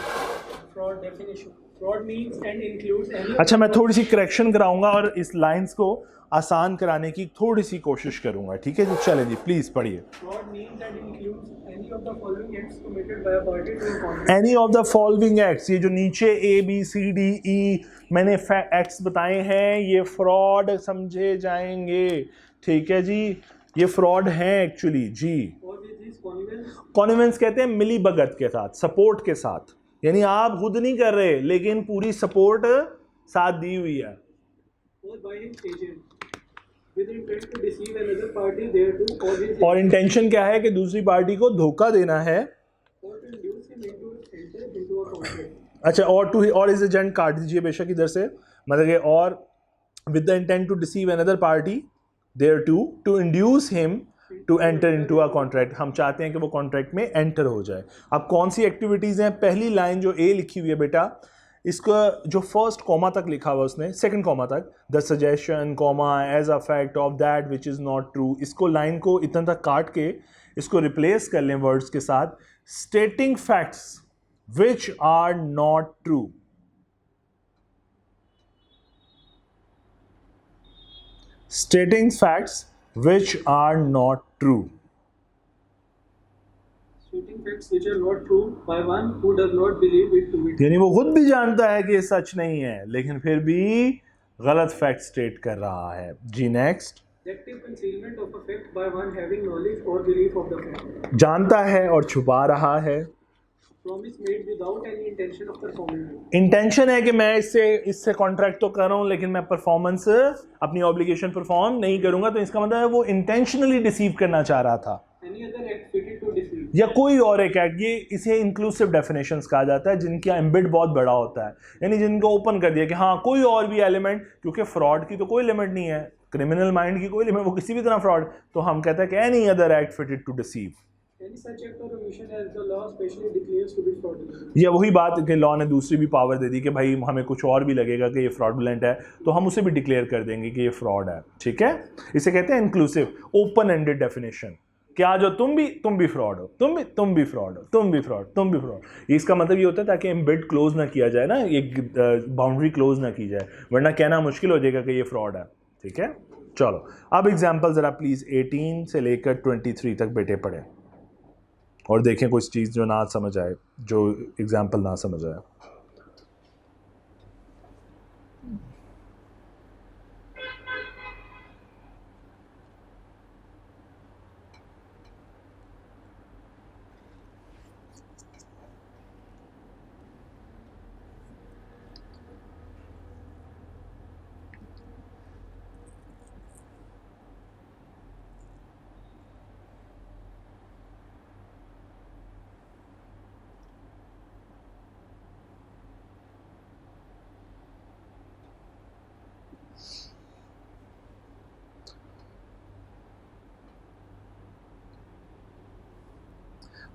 Fraud definition, fraud means and includes any. अच्छा मैं थोड़ी सी करेक्शन कराऊंगा और इस लाइंस को आसान कराने की थोड़ी सी कोशिश करूंगा, ठीक है जी। चलें जी प्लीज़ पढ़िए। Fraud means and includes any of the following acts committed by a party to a contract. Any of the following acts, ये जो नीचे A B C D E मैंने एक्ट्स बताए हैं ये फ्रॉड समझे जाएंगे, ठीक है जी, ये फ्रॉड है एक्चुअली जी। कॉन्वेंस कहते हैं मिली भगत के साथ, सपोर्ट के साथ, यानी आप खुद नहीं कर रहे लेकिन पूरी सपोर्ट साथ दी हुई है। और इंटेंशन क्या है कि दूसरी पार्टी को धोखा देना है। अच्छा और इज एजेंट काट दीजिए बेशक इधर से, मतलब कि और with the intent to deceive another party there to induce him to enter into a contract, हम चाहते हैं कि वो कॉन्ट्रैक्ट में एंटर हो जाए। अब कौन सी एक्टिविटीज़ हैं, पहली लाइन जो ए लिखी हुई है बेटा, इसका जो फर्स्ट कॉमा तक लिखा हुआ उसने, सेकंड कॉमा तक, the suggestion comma as a fact of that which is not true, इसको लाइन को इतना तक काट के इसको रिप्लेस कर लें वर्ड्स के साथ stating facts which are not true. Stating facts which are not true. Stating facts which are not true by one who does not believe it to be true. यानी वो खुद भी जानता है कि ये सच नहीं है लेकिन फिर भी गलत फैक्ट स्टेट कर रहा है जी। Next, Active concealment of a fact by one having knowledge or belief of the fact. जानता है और छुपा रहा है। Promise made without any intention of performing it. Intention है कि मैं इससे कॉन्ट्रैक्ट तो कर रहा हूं लेकिन मैं परफॉर्मेंस अपनी ऑब्लिगेशन परफॉर्म नहीं करूंगा, तो इसका मतलब है वो इंटेंशनली डिसीव करना चाह रहा था। Any other act fitted to deceive. या कोई और एक एक्ट, ये इसे इंक्लूसिव डेफिनेशंस कहा जाता है जिनका एम्बिट बहुत बड़ा होता है, यानी जिनको ओपन कर दिया कि हाँ कोई और भी एलिमेंट, क्योंकि फ्रॉड की तो कोई लिमिट नहीं है, क्रिमिनल माइंड की कोई लिमिट, वो किसी भी तरह फ्रॉड, तो हम कहते हैं कि any other act fitted to deceive. Any such act or omission as the law specially declares to be fraudulent. या वही बात कि लॉ ने दूसरी भी पावर दे दी कि भाई हमें कुछ और भी लगेगा कि ये फ्रॉडुलेंट है तो हम उसे भी डिक्लेयर कर देंगे कि ये फ्रॉड है, ठीक है। इसे कहते हैं इंक्लूसिव, ओपन एंडेड डेफिनेशन, कि आज तुम भी फ्रॉड हो, तुम भी फ्रॉड हो, तुम भी फ्रॉड। इसका मतलब ये होता है ताकि एम्बिट क्लोज ना किया जाए ना, एक बाउंड्री क्लोज ना की जाए, वरना कहना मुश्किल हो जाएगा कि ये फ्रॉड है, ठीक है। चलो अब एग्जाम्पल ज़रा प्लीज़ 18 से लेकर 23 तक बेटे पढ़े और देखें कुछ चीज़ जो ना समझ आए, जो एग्जाम्पल ना समझ आए।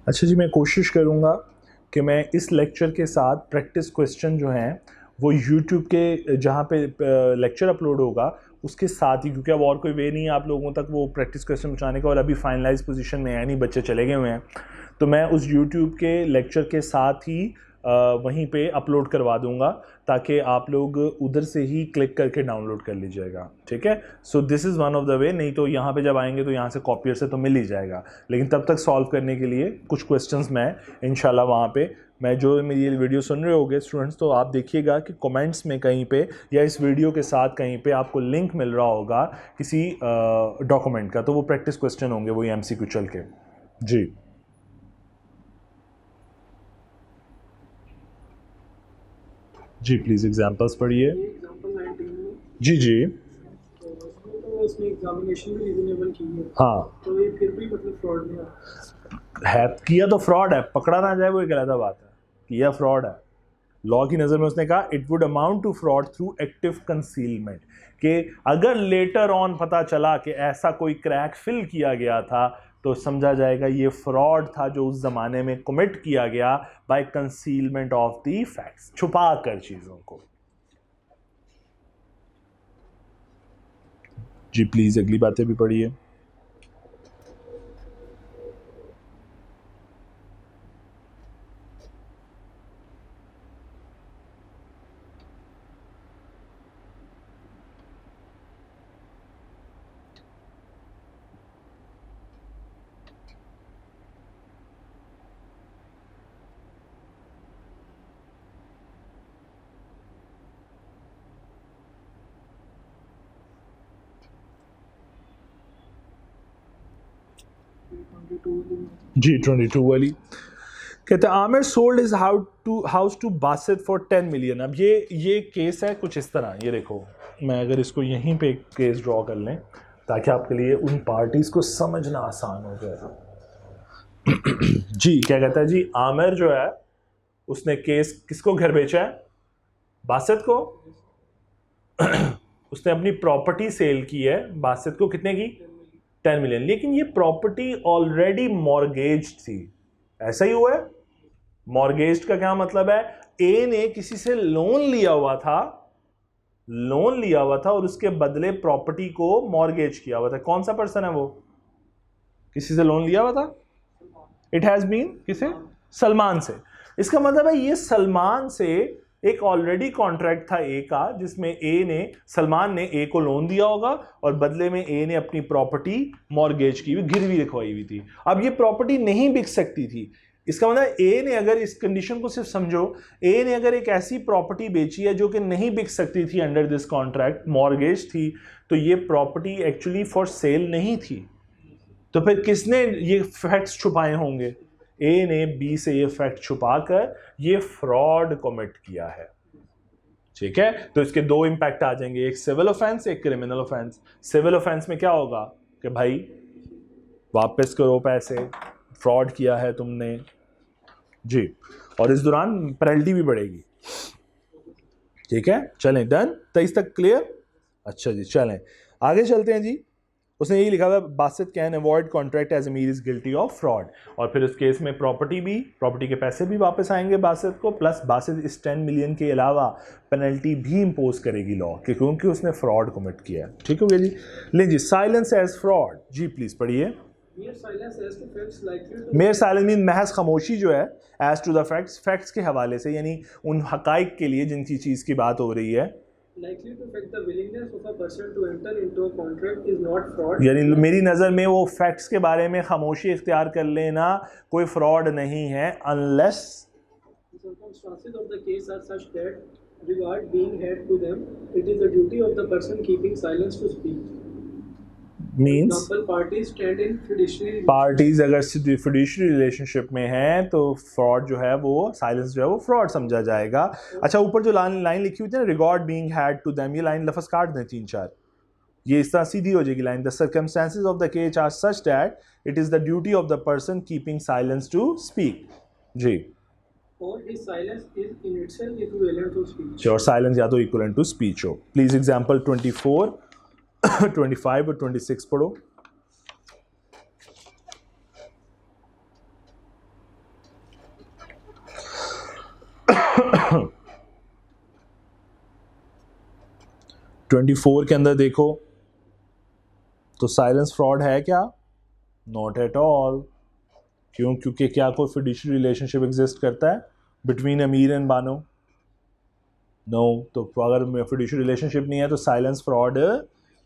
अच्छा जी, मैं कोशिश करूँगा कि मैं इस लेक्चर के साथ प्रैक्टिस क्वेश्चन जो हैं वो यूट्यूब के जहाँ पे लेक्चर अपलोड होगा उसके साथ ही, क्योंकि अब और कोई वे नहीं है आप लोगों तक वो प्रैक्टिस क्वेश्चन पहुँचाने का, और अभी फाइनलाइज पोजीशन में है नहीं, बच्चे चले गए हुए हैं, तो मैं उस यूट्यूब के लेक्चर के साथ ही वहीं पे अपलोड करवा दूंगा ताकि आप लोग उधर से ही क्लिक करके डाउनलोड कर लीजिएगा, ठीक है। So this is one of the way, नहीं तो यहाँ पे जब आएंगे तो यहाँ से कॉपियर से तो मिल ही जाएगा, लेकिन तब तक सॉल्व करने के लिए कुछ क्वेश्चंस मैं इंशाल्लाह वहाँ पे, मैं जो मेरी ये वीडियो सुन रहे होगे स्टूडेंट्स, तो आप देखिएगा कि कमेंट्स में कहीं पे या इस वीडियो के साथ कहीं पे आपको लिंक मिल रहा होगा किसी डॉक्यूमेंट का, तो वो प्रैक्टिस क्वेश्चन होंगे, वही MCQ चल के। जी जी प्लीज़ एग्जांपल्स पढ़िए। एग्जांपल 19 में जी जी तो इसमें एग्जामिनेशन भी रीजनेबल की है, हाँ, तो ये फिर भी मतलब फ्रॉड नहीं है, किया तो फ्रॉड है, पकड़ा ना जाए वो एक अलग बात है, किया फ्रॉड है। लॉ की नज़र में उसने कहा it would amount to fraud through active concealment, कि अगर लेटर ऑन पता चला कि ऐसा कोई क्रैक फिल किया गया था तो समझा जाएगा ये फ्रॉड था जो उस ज़माने में कमिट किया गया by concealment of the facts, छुपा कर चीज़ों को। जी प्लीज़ अगली बातें भी पढ़िए। जी 22 वाली कहते हैं Aamir sold is house to Basit for 10 million. अब ये केस है कुछ इस तरह, ये देखो मैं अगर इसको यहीं पे एक केस ड्रॉ कर लें ताकि आपके लिए उन पार्टीज को समझना आसान हो जाए। जी क्या कहता है जी, आमिर जो है उसने केस किसको घर बेचा है, बासित को। उसने अपनी प्रॉपर्टी सेल की है बासित को, कितने की, 10 मिलियन, लेकिन ये प्रॉपर्टी ऑलरेडी मॉर्गेज थी, ऐसा ही हुआ है। मॉर्गेज का क्या मतलब है, ए ने किसी से लोन लिया हुआ था और उसके बदले प्रॉपर्टी को मॉर्गेज किया हुआ था। कौन सा पर्सन है वो, किसी से लोन लिया हुआ था, इट हैज बीन किसे, सलमान से। इसका मतलब है ये सलमान से एक ऑलरेडी कॉन्ट्रैक्ट था ए का जिसमें सलमान ने ए को लोन दिया होगा और बदले में ए ने अपनी प्रॉपर्टी मॉर्गेज की हुई, गिरवी रखवाई हुई थी। अब ये प्रॉपर्टी नहीं बिक सकती थी, इसका मतलब ए ने अगर, इस कंडीशन को सिर्फ समझो, ए ने अगर एक ऐसी प्रॉपर्टी बेची है जो कि नहीं बिक सकती थी अंडर दिस कॉन्ट्रैक्ट, मॉर्गेज थी, तो ये प्रॉपर्टी एक्चुअली फॉर सेल नहीं थी। तो फिर किसने ये फैक्ट्स छुपाए होंगे, ए ने बी से ये फैक्ट छुपाकर ये फ्रॉड कमिट किया है, ठीक है। तो इसके दो इंपैक्ट आ जाएंगे, एक सिविल ऑफेंस, एक क्रिमिनल ऑफेंस। सिविल ऑफेंस में क्या होगा कि भाई वापस करो पैसे, फ्रॉड किया है तुमने जी, और इस दौरान पेनल्टी भी बढ़ेगी। ठीक है, चलें, डन, 23 तक क्लियर। अच्छा जी, चलें आगे चलते हैं जी। उसने यही लिखा हुआ Basit can avoid contract as Amir is guilty of fraud, और फिर उस केस में प्रॉपर्टी के पैसे भी वापस आएंगे बासित को, प्लस बासित इस 10 मिलियन के अलावा पेनल्टी भी इम्पोज करेगी लॉ कि क्योंकि उसने फ्रॉड कमिट किया है। ठीक हो गया जी। ले जी, साइलेंस एज फ्रॉड, जी प्लीज पढ़िए। मेयर साइलेंस मीन महज खामोशी जो है एज टू द फैक्ट्स के हवाले से, यानी उन हकाइक के लिए जिनकी चीज़ की बात हो रही है। Likely to affect the willingness of a person to enter into a contract is not fraud. यानी मेरी नज़र में वो फैक्ट्स के बारे में खामोशी इख्तियार कर लेना कोई फ्रॉड नहीं है, unless The circumstances of the case are such that regard being had to them, it is the duty of the person keeping silence to speak. means For example, parties stand in fiduciary. Parties अगर fiduciary relationship में हैं तो fraud जो है वो silence जो है वो फ्रॉड समझा जाएगा। अच्छा, ऊपर जो लाइन लिखी हुई थी ना, regard being had to them, ये लाइन लफ्ज काट दें 3-4, ये इस तरह सीधी हो जाएगी line. The circumstances of the case are such that it is the duty of the person keeping silence to speak जी, Or his silence is in itself equivalent to speech. और साइलेंस या तो इक्विवेलेंट टू स्पीच हो। Please example 24, 25 और 26 पढ़ो। Twenty 24 के अंदर देखो तो साइलेंस फ्रॉड है क्या? Not at all. क्यों? क्योंकि क्या कोई फिड्यूशरी रिलेशनशिप एग्जिस्ट करता है बिटवीन अमीर एंड बानो? नो। तो अगर फिड्यूशरी रिलेशनशिप नहीं है तो साइलेंस फ्रॉड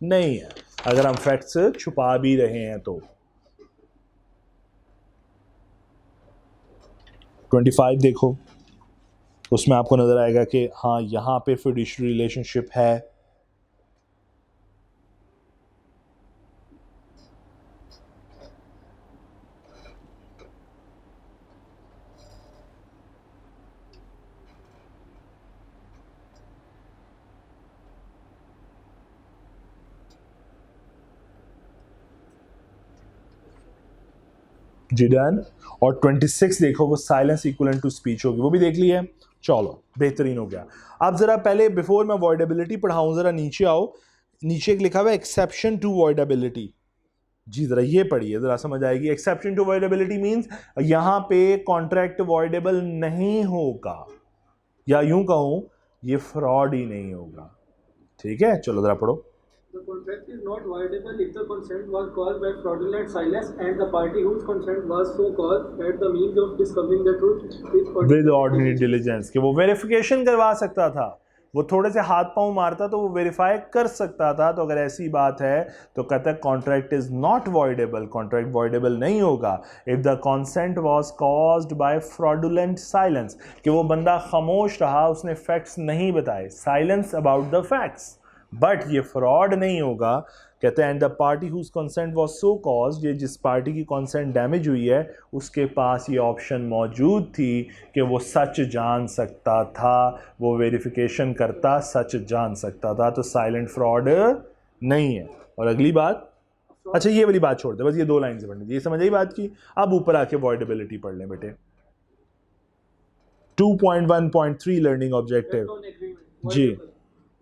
नहीं है, अगर हम फैक्ट्स छुपा भी रहे हैं तो। 25 देखो, उसमें आपको नजर आएगा कि हाँ यहाँ पे फिड्यूशरी रिलेशनशिप है। जी डन। और 26 देखो, वो साइलेंस इक्वलेंट टू स्पीच होगी, वो भी देख लिया। चलो बेहतरीन हो गया। अब जरा पहले बिफोर मैं वॉइडेबिलिटी पढ़ाऊं जरा नीचे आओ, नीचे एक लिखा हुआ है एक्सेप्शन टू वॉइडेबिलिटी। जी जरा ये पढ़िए, जरा समझ आएगी। एक्सेप्शन टू वॉइडेबिलिटी मींस यहां पे कॉन्ट्रैक्ट वॉइडेबल नहीं होगा, या यूं कहूं ये फ्रॉड ही नहीं होगा। ठीक है, चलो जरा पढ़ो। The contract is not voidable if the consent was caused by fraudulent silence and the party whose consent was so caused had the means of discovering the truth with ordinary diligence, कि वो verification करवा सकता था, वो थोड़े से हाथ पांव मारता तो वो वेरीफाई कर सकता था। तो अगर ऐसी बात है तो कहता है contract is not voidable, contract voidable नहीं होगा if the consent was caused by fraudulent silence, कि वो बंदा खामोश रहा, उसने फैक्ट्स नहीं बताए, silence about the facts, but ये फ्रॉड नहीं होगा। कहते हैं and the party whose consent was so caused, ये जिस पार्टी की कंसेंट डैमेज हुई है उसके पास ये ऑप्शन मौजूद थी कि वो सच जान सकता था, वो वेरिफिकेशन करता, सच जान सकता था, तो साइलेंट फ्रॉड नहीं है। और अगली बात, अच्छा ये वाली बात छोड़ दे, बस ये 2 लाइन से पढ़नी थी, ये समझ आई बात की। अब ऊपर आके वॉइडेबिलिटी पढ़ लें बेटे। 2.1.3 लर्निंग ऑब्जेक्टिव जी।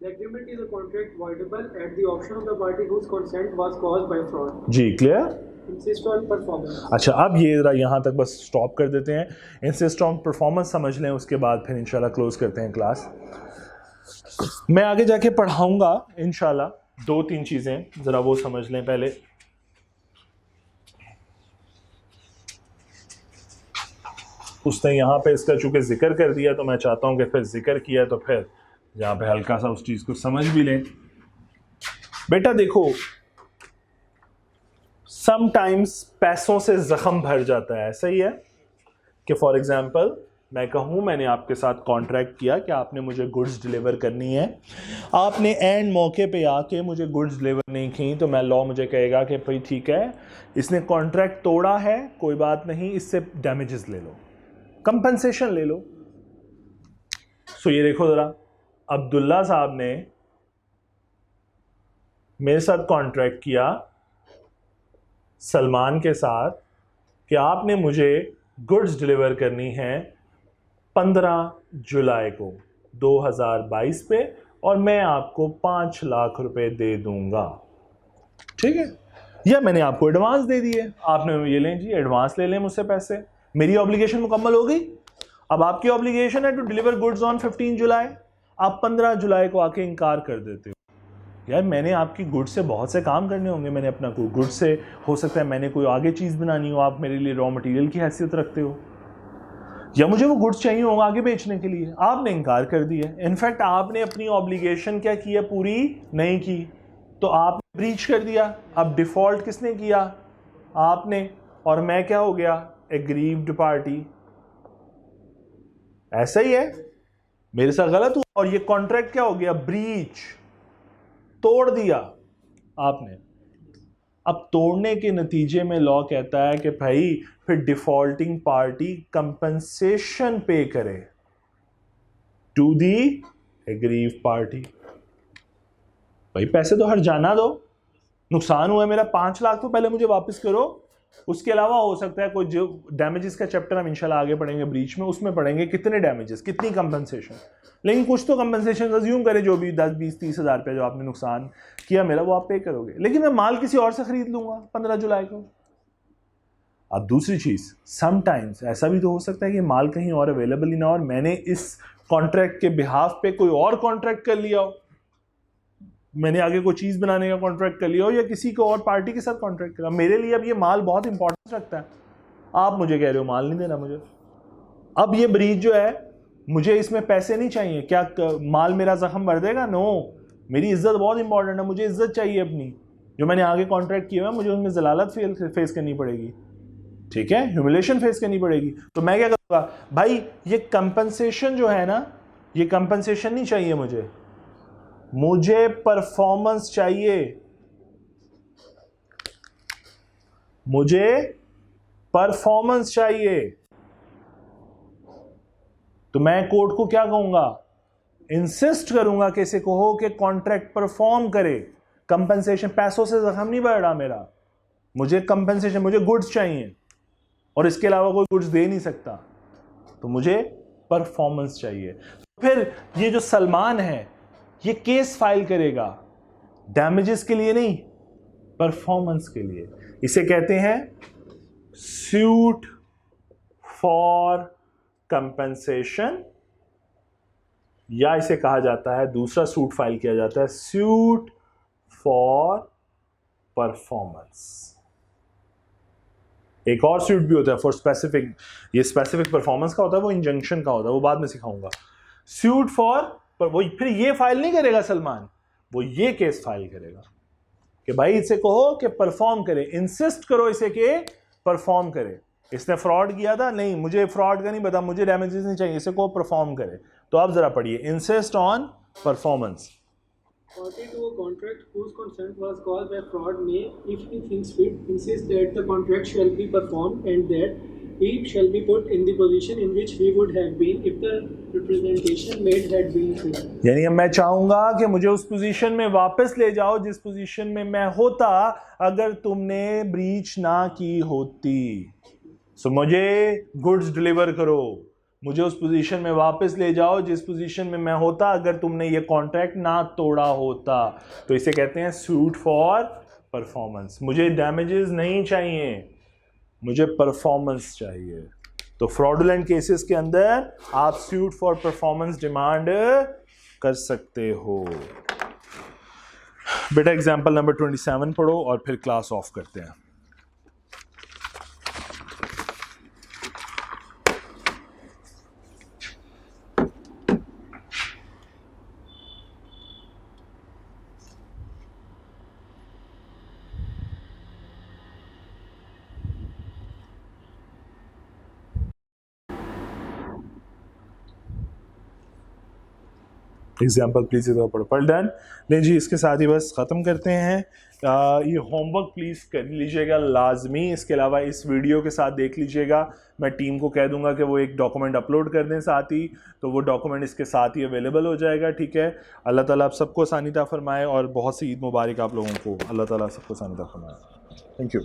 The agreement is a contract voidable at the option of the party whose consent was caused by fraud. जी क्लियर। Insist on performance. अच्छा, अब ये जरा यहाँ तक बस स्टॉप कर देते हैं, इंसिस्ट ऑन परफॉर्मेंस समझ लें, उसके बाद फिर इंशाल्लाह क्लोज करते हैं क्लास। मैं आगे जाके पढ़ाऊंगा इंशाल्लाह 2-3 चीज़ें, ज़रा वो समझ लें पहले। उसने यहाँ पे इसका चूँकि जिक्र कर दिया तो मैं चाहता हूँ कि फिर जिक्र किया तो फिर यहाँ पे हल्का सा उस चीज़ को समझ भी लें। बेटा देखो, समटाइम्स पैसों से ज़ख्म भर जाता है, ऐसा ही है कि फॉर एग्जांपल मैं कहूँ मैंने आपके साथ कॉन्ट्रैक्ट किया कि आपने मुझे गुड्स डिलीवर करनी है, आपने एंड मौके पे आके मुझे गुड्स डिलीवर नहीं की, तो मैं लॉ मुझे कहेगा कि भाई ठीक है इसने कॉन्ट्रैक्ट तोड़ा है, कोई बात नहीं, इससे डैमेजेस ले लो, कंपनसेशन ले लो। सो ये देखो ज़रा, अब्दुल्ला साहब ने मेरे साथ कॉन्ट्रैक्ट किया सलमान के साथ कि आपने मुझे गुड्स डिलीवर करनी है 15 जुलाई को 2022 पे और मैं आपको 5 लाख रुपए दे दूंगा, ठीक है, या मैंने आपको एडवांस दे दिए, आपने ये लें जी एडवांस ले लें मुझसे पैसे, मेरी ऑब्लिगेशन मुकम्मल हो गई। अब आपकी ऑब्लिगेशन है टू डिलीवर गुड्स ऑन 15 जुलाई, आप 15 जुलाई को आके इनकार कर देते हो। यार मैंने आपकी गुड्स से बहुत से काम करने होंगे, मैंने अपना कोई गुड्स से हो सकता है मैंने कोई आगे चीज़ बनानी हो, आप मेरे लिए रॉ मटेरियल की हैसियत रखते हो, या मुझे वो गुड्स चाहिए होगा आगे बेचने के लिए, आपने इनकार कर दिया। इनफैक्ट आपने अपनी ऑब्लिगेशन क्या किया, पूरी नहीं की, तो आपने ब्रीच कर दिया। अब डिफॉल्ट किसने किया, आपने, और मैं क्या हो गया, एग्रीव्ड पार्टी। ऐसा ही है, मेरे साथ गलत हुआ और ये कॉन्ट्रैक्ट क्या हो गया, ब्रीच, तोड़ दिया आपने। अब तोड़ने के नतीजे में लॉ कहता है कि भाई फिर डिफॉल्टिंग पार्टी कंपनसेशन पे करे टू दी एग्रीव पार्टी। भाई पैसे तो हर जाना दो, नुकसान हुआ मेरा 5 लाख तो पहले मुझे वापस करो, उसके अलावा हो सकता है कोई जो डैमेजेस का चैप्टर हम इंशाल्लाह आगे पढ़ेंगे ब्रीच में, उसमें पढ़ेंगे कितने डैमेजेस, कितनी कंपनसेशन, लेकिन कुछ तो कंपनसेशन अज्यूम करें जो भी 10, 20, 30 हज़ार रुपये जो आपने नुकसान किया मेरा वो आप पे करोगे, लेकिन मैं माल किसी और से खरीद लूंगा 15 जुलाई को। अब दूसरी चीज़, समटाइम्स ऐसा भी तो हो सकता है कि माल कहीं और अवेलेबल ही ना, और मैंने इस कॉन्ट्रैक्ट के बिहाफ पे कोई और कॉन्ट्रैक्ट कर लिया हो, मैंने आगे कोई चीज़ बनाने का कॉन्ट्रैक्ट कर लिया हो, या किसी को और पार्टी के साथ कॉन्ट्रैक्ट करा। मेरे लिए अब ये माल बहुत इंपॉर्टेंस रखता है, आप मुझे कह रहे हो माल नहीं देना मुझे, अब ये ब्रीच जो है मुझे इसमें पैसे नहीं चाहिए, क्या माल मेरा जख्म भर देगा, नो, मेरी इज्जत बहुत इंपॉर्टेंट है, मुझे इज्जत चाहिए अपनी, जो मैंने आगे कॉन्ट्रैक्ट किया है मुझे उनमें जलालत फेस करनी पड़ेगी, ठीक है, ह्यूमिलेशन फेस करनी पड़ेगी। तो मैं क्या करूँगा, भाई ये कंपनसेशन जो है ना, ये कंपनसेशन नहीं चाहिए मुझे परफॉर्मेंस चाहिए, मुझे परफॉर्मेंस चाहिए। तो मैं कोर्ट को क्या कहूंगा, इंसिस्ट करूंगा कि इसे कहो कि कॉन्ट्रैक्ट परफॉर्म करे, कंपनसेशन, पैसों से जख्म नहीं बढ़ रहा मेरा, मुझे कंपनसेशन, मुझे गुड्स चाहिए और इसके अलावा कोई गुड्स दे नहीं सकता, तो मुझे परफॉर्मेंस चाहिए। फिर ये जो सलमान है ये केस फाइल करेगा डैमेजेस के लिए नहीं, परफॉर्मेंस के लिए, इसे कहते हैं सूट फॉर कंपनसेशन, या इसे कहा जाता है, दूसरा सूट फाइल किया जाता है सूट फॉर परफॉर्मेंस। एक और सूट भी होता है फॉर स्पेसिफिक, ये स्पेसिफिक परफॉर्मेंस का होता है, वो इंजंक्शन का होता है, वो बाद में सिखाऊंगा। सूट फॉर पर वो फिर ये फाइल नहीं करेगा सलमान, वो ये केस फाइल करेगा कि भाई इसे कहो कि परफॉर्म करे, इंसिस्ट करो इसे कि परफॉर्म करे, इसने फ्रॉड किया था, नहीं मुझे फ्रॉड का नहीं पता, मुझे डैमेजेस नहीं चाहिए, इसे को परफॉर्म करे। तो आप जरा पढ़िए, insist on performance. Party to a contract whose consent was caused by fraud may, if he thinks fit, insist that the contract shall be performed and that he shall be put in the position in which he would have been if the representation made had been true. यानी मैं चाहूंगा कि मुझे उस position में वापस ले जाओ जिस पोजीशन में मैं होता अगर तुमने ब्रीच ना की होती। सो मुझे गुड्स डिलीवर करो, मुझे उस पोजीशन में वापस ले जाओ जिस पोजीशन में मैं होता अगर तुमने ये कॉन्ट्रैक्ट ना तोड़ा होता। तो इसे कहते हैं सूट फॉर परफॉर्मेंस। मुझे डैमेजेस नहीं चाहिए, मुझे परफॉर्मेंस चाहिए। तो फ्रॉडुलेंट केसेस के अंदर आप सूट फॉर परफॉर्मेंस डिमांड कर सकते हो। बेटा एग्जांपल नंबर 27 पढ़ो और फिर क्लास ऑफ करते हैं। एग्जाम्पल प्लीज़ इधर पढ़ डन। नहीं जी, इसके साथ ही बस ख़त्म करते हैं। ये होमवर्क प्लीज़ कर लीजिएगा लाजमी। इसके अलावा इस वीडियो के साथ देख लीजिएगा, मैं टीम को कह दूंगा कि वो एक डॉक्यूमेंट अपलोड कर दें साथ ही, तो वो डॉक्यूमेंट इसके साथ ही अवेलेबल हो जाएगा। ठीक है, अल्लाह ताला आप सबको आसानी अता फरमाए और बहुत सी ईद मुबारक आप लोगों को। अल्लाह ताला सबको आसानी अता फरमाए। Thank you.